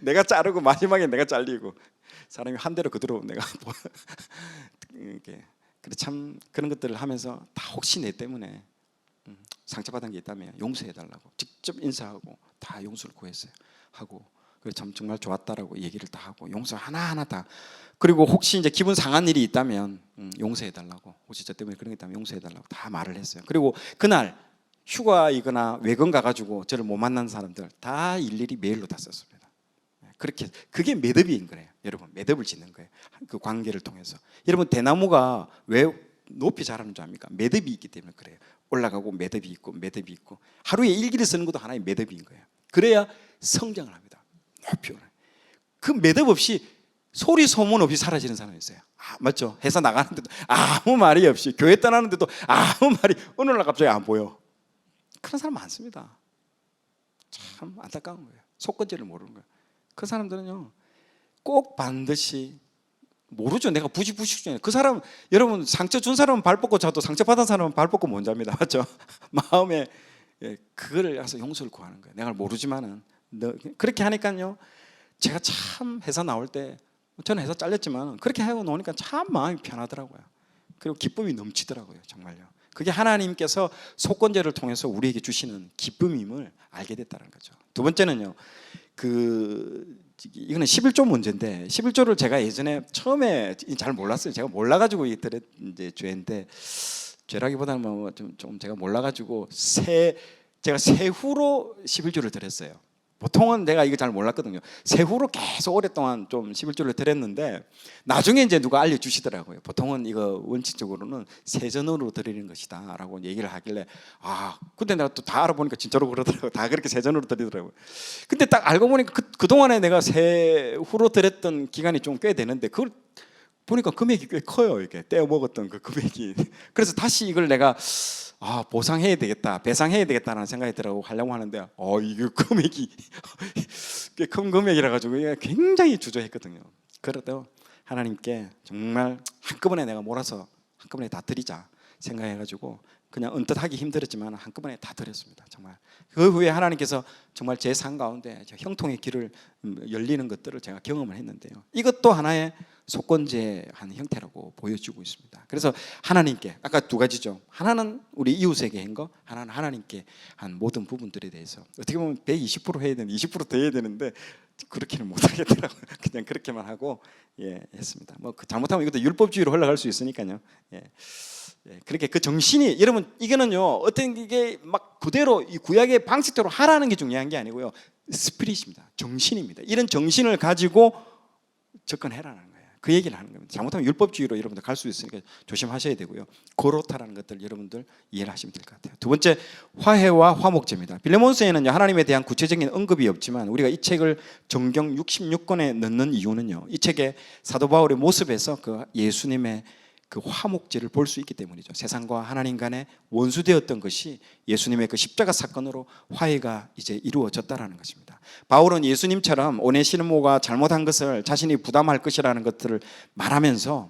내가 자르고 마지막에 내가 잘리고 사람이 한 대로 그대로 내가 이렇게 그래 참 그런 것들을 하면서 다 혹시 내 때문에 상처받은 게 있다면 용서해달라고 직접 인사하고 다 용서를 구했어요. 하고 그래 참 정말 좋았다라고 얘기를 다 하고 용서 하나하나 다 그리고 혹시 이제 기분 상한 일이 있다면 용서해달라고 혹시 저 때문에 그런 게 있다면 용서해달라고 다 말을 했어요. 그리고 그날 휴가이거나 외근 가가지고 저를 못 만난 사람들 다 일일이 메일로 다 썼습니다. 그렇게 그게 매듭인 거예요. 여러분 매듭을 짓는 거예요. 그 관계를 통해서. 여러분 대나무가 왜 높이 자라는 줄 압니까? 매듭이 있기 때문에 그래요. 올라가고 매듭이 있고 매듭이 있고 하루에 일기를 쓰는 것도 하나의 매듭인 거예요. 그래야 성장을 합니다. 높이 올라요. 그 매듭 없이 소리 소문 없이 사라지는 사람이 있어요. 맞죠? 회사 나가는데도 아무 말이 없이 교회 떠나는데도 아무 말이 어느 날 갑자기 안 보여. 그런 사람 많습니다. 참 안타까운 거예요. 속건제를 모르는 거예요. 그 사람들은요 꼭 반드시 모르죠. 내가 부시부시 그 사람 여러분 상처 준 사람은 발 뻗고 자도 상처 받은 사람은 발 뻗고 못 잡니다. 맞죠? 마음에 그거를 가서 용서를 구하는 거예요. 내가 모르지만은 그렇게 하니까요. 제가 참 회사 나올 때 저는 회사 잘렸지만 그렇게 하고 노니까 참 마음이 편하더라고요. 그리고 기쁨이 넘치더라고요. 정말요. 그게 하나님께서 속건제를 통해서 우리에게 주시는 기쁨임을 알게 됐다는 거죠. 두 번째는요. 이거는 11조 문제인데 11조를 제가 예전에 처음에 잘 몰랐어요. 제가 몰라가지고 이제 죄인데 죄라기보다는 좀 제가 몰라가지고 제가 세후로 11조를 드렸어요. 보통은 내가 이거 잘 몰랐거든요. 세후로 계속 오랫동안 좀 11조를 드렸는데 나중에 이제 누가 알려주시더라고요. 보통은 이거 원칙적으로는 세전으로 드리는 것이다라고 얘기를 하길래 근데 내가 또 다 알아보니까 진짜로 그러더라고요. 다 그렇게 세전으로 드리더라고요. 근데 딱 알고 보니까 그동안에 내가 세후로 드렸던 기간이 좀 꽤 되는데 그걸 보니까 금액이 꽤 커요. 이게 떼어 먹었던 그 금액이. 그래서 다시 이걸 내가 보상해야 되겠다, 배상해야 되겠다라는 생각이 들어가고 하려고 하는데 이게 금액이 꽤 큰 금액이라 가지고 굉장히 주저했거든요. 그래도 하나님께 정말 한꺼번에 내가 몰아서 한꺼번에 다 드리자 생각해가지고 그냥 언뜻하기 힘들었지만 한꺼번에 다 드렸습니다. 정말 그 후에 하나님께서 정말 제 삶 가운데 형통의 길을 열리는 것들을 제가 경험을 했는데요. 이것도 하나의 속건제한 형태라고 보여주고 있습니다. 그래서 하나님께 아까 두 가지죠. 하나는 우리 이웃에게 한 거, 하나는 하나님께 한 모든 부분들에 대해서 어떻게 보면 120% 해야 되는 20% 더 해야 되는데 그렇게는 못하겠더라고요. 그냥 그렇게만 하고 했습니다. 뭐 잘못하면 이것도 율법주의로 흘러갈 수 있으니까요. 그렇게 그 정신이 여러분 이거는요 어떤 이게 막 그대로 이 구약의 방식대로 하라는 게 중요한 게 아니고요 스피릿입니다. 정신입니다. 이런 정신을 가지고 접근해라는 거예요. 그 얘기를 하는 겁니다. 잘못하면 율법주의로 여러분들 갈 수 있으니까 조심하셔야 되고요. 고로타라는 것들 여러분들 이해를 하시면 될 것 같아요. 두 번째 화해와 화목제입니다. 빌레몬서에는 하나님에 대한 구체적인 언급이 없지만 우리가 이 책을 정경 66권에 넣는 이유는요. 이 책에 사도 바울의 모습에서 그 예수님의 그 화목제를 볼 수 있기 때문이죠. 세상과 하나님 간에 원수되었던 것이 예수님의 그 십자가 사건으로 화해가 이제 이루어졌다라는 것입니다. 바울은 예수님처럼 오네시모가 잘못한 것을 자신이 부담할 것이라는 것들을 말하면서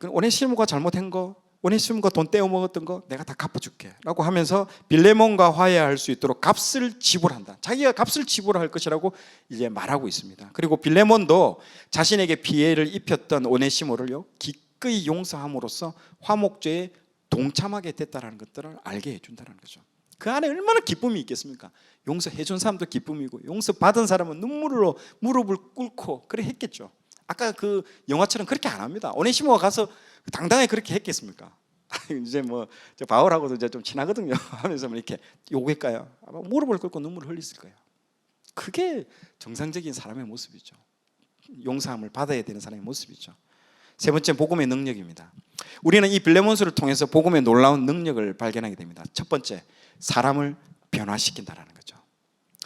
오네시모가 잘못한 거, 오네시모가 돈 떼어 먹었던 거 내가 다 갚아줄게 라고 하면서 빌레몬과 화해할 수 있도록 값을 지불한다. 자기가 값을 지불할 것이라고 이제 말하고 있습니다. 그리고 빌레몬도 자신에게 피해를 입혔던 오네시모를요 기꺼이 용서함으로써 화목제에 동참하게 됐다는 것들을 알게 해준다는 거죠. 그 안에 얼마나 기쁨이 있겠습니까? 용서해 준 사람도 기쁨이고 용서받은 사람은 눈물로 무릎을 꿇고 그래 했겠죠. 아까 그 영화처럼 그렇게 안 합니다. 오네시모가 가서 당당하게 그렇게 했겠습니까? 이제 뭐 바울하고도 이제 좀 친하거든요. 하면서 이렇게 요구할까요? 아마 무릎을 꿇고 눈물을 흘렸을 거예요. 그게 정상적인 사람의 모습이죠. 용서함을 받아야 되는 사람의 모습이죠. 세 번째 복음의 능력입니다. 우리는 이 빌레몬서를 통해서 복음의 놀라운 능력을 발견하게 됩니다. 첫 번째, 사람을 변화시킨다라는 거죠.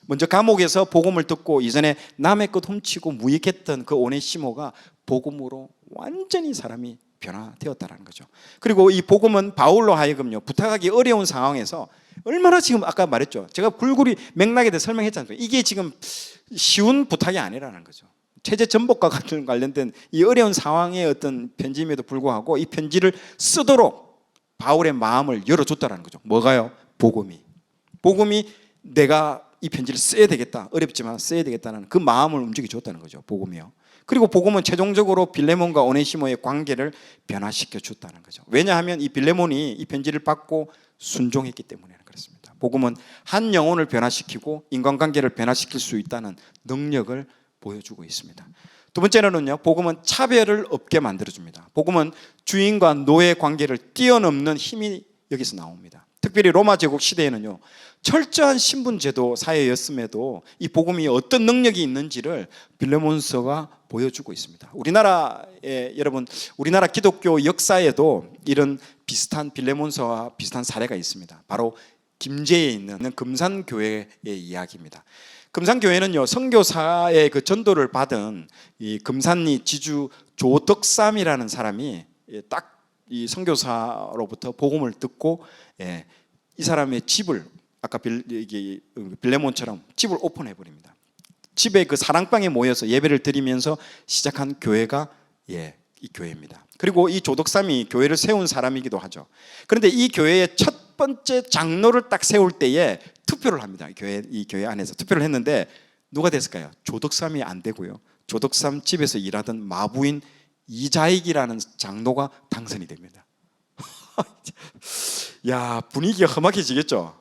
먼저 감옥에서 복음을 듣고 이전에 남의 것 훔치고 무익했던 그 오네시모가 복음으로 완전히 사람이 변화되었다라는 거죠. 그리고 이 복음은 바울로 하여금요 부탁하기 어려운 상황에서 얼마나 지금 아까 말했죠. 제가 굴굴이 맥락에 대해 설명했잖아요. 이게 지금 쉬운 부탁이 아니라는 거죠. 체제 전복과 같은 관련된 이 어려운 상황의 어떤 편지임에도 불구하고 이 편지를 쓰도록 바울의 마음을 열어줬다는 거죠. 뭐가요? 복음이 내가 이 편지를 써야 되겠다. 어렵지만 써야 되겠다는 그 마음을 움직여줬다는 거죠. 복음이요. 그리고 복음은 최종적으로 빌레몬과 오네시모의 관계를 변화시켜 줬다는 거죠. 왜냐하면 이 빌레몬이 이 편지를 받고 순종했기 때문에 그렇습니다. 복음은 한 영혼을 변화시키고 인간관계를 변화시킬 수 있다는 능력을 보여주고 있습니다. 두 번째로는요, 복음은 차별을 없게 만들어줍니다. 복음은 주인과 노예 관계를 뛰어넘는 힘이 여기서 나옵니다. 특별히 로마 제국 시대에는요, 철저한 신분제도 사회였음에도 이 복음이 어떤 능력이 있는지를 빌레몬서가 보여주고 있습니다. 우리나라에 여러분, 우리나라 기독교 역사에도 이런 비슷한 빌레몬서와 비슷한 사례가 있습니다. 바로 김제에 있는 금산교회의 이야기입니다. 금산교회는요, 선교사의 그 전도를 받은 이 금산리 지주 조덕삼이라는 사람이 딱 이 선교사로부터 복음을 듣고 이 사람의 집을 아까 빌레몬처럼 집을 오픈해 버립니다. 집에 그 사랑방에 모여서 예배를 드리면서 시작한 교회가 이 교회입니다. 그리고 이 조덕삼이 교회를 세운 사람이기도 하죠. 그런데 이 교회의 첫 번째 장로를 딱 세울 때에 투표를 합니다. 이 교회 안에서 투표를 했는데 누가 됐을까요? 조덕삼이 안 되고요. 조덕삼 집에서 일하던 마부인 이자익이라는 장로가 당선이 됩니다. 야, 분위기가 험악해지겠죠.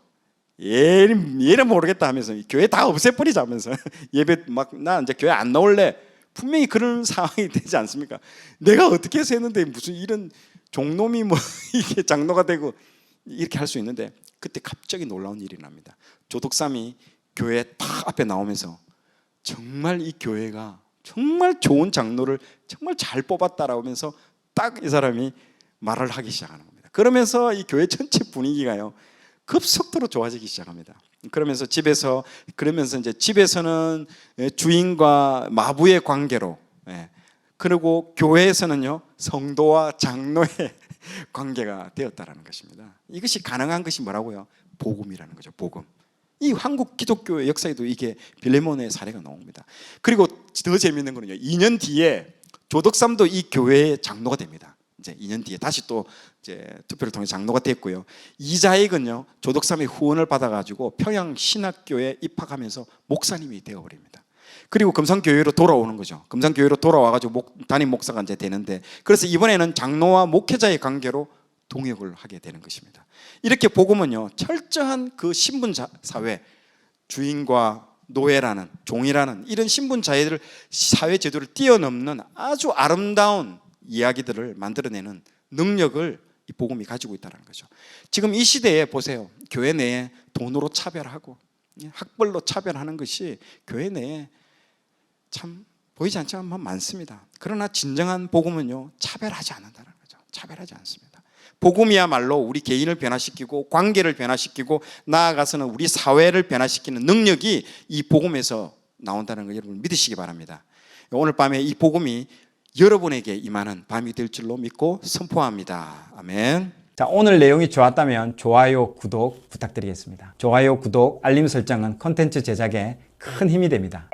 얘는 모르겠다 하면서 교회 다 없애버리자 하면서 예배 막 나 이제 교회 안 나올래. 분명히 그런 상황이 되지 않습니까? 내가 어떻게 해서 했는데 무슨 이런 종놈이 뭐 이게 장로가 되고 이렇게 할 수 있는데 그때 갑자기 놀라운 일이 납니다. 조덕삼이 교회 딱 앞에 나오면서 정말 이 교회가 정말 좋은 장로를 정말 잘 뽑았다라고 하면서 딱 이 사람이 말을 하기 시작하는 겁니다. 그러면서 이 교회 전체 분위기가요 급속도로 좋아지기 시작합니다. 그러면서 이제 집에서는 주인과 마부의 관계로, 그리고 교회에서는요 성도와 장로의 관계가 되었다라는 것입니다. 이것이 가능한 것이 뭐라고요? 복음이라는 거죠. 복음. 이 한국 기독교의 역사에도 이게 빌레몬의 사례가 나옵니다. 그리고 더 재미있는 거는요, 2년 뒤에 조덕삼도 이 교회의 장로가 됩니다. 이제 2년 뒤에 다시 또 이제 투표를 통해 장로가 됐고요. 이자익은요 조덕삼의 후원을 받아가지고 평양 신학교에 입학하면서 목사님이 되어버립니다. 그리고 금산교회로 돌아오는 거죠. 금산교회로 돌아와가지고 담임 목사가 이제 되는데, 그래서 이번에는 장로와 목회자의 관계로 동역을 하게 되는 것입니다. 이렇게 복음은요 철저한 그 신분 사회, 주인과 노예라는, 종이라는 이런 신분 자해를, 사회 제도를 뛰어넘는 아주 아름다운 이야기들을 만들어내는 능력을 이 복음이 가지고 있다는 거죠. 지금 이 시대에 보세요. 교회 내에 돈으로 차별하고 학벌로 차별하는 것이 교회 내에 참 보이지 않지만 많습니다. 그러나 진정한 복음은요 차별하지 않는다는 거죠. 차별하지 않습니다. 복음이야말로 우리 개인을 변화시키고 관계를 변화시키고 나아가서는 우리 사회를 변화시키는 능력이 이 복음에서 나온다는 걸 여러분 믿으시기 바랍니다. 오늘 밤에 이 복음이 여러분에게 임하는 밤이 될 줄로 믿고 선포합니다. 아멘. 자, 오늘 내용이 좋았다면 좋아요, 구독 부탁드리겠습니다. 좋아요, 구독, 알림 설정은 콘텐츠 제작에 큰 힘이 됩니다.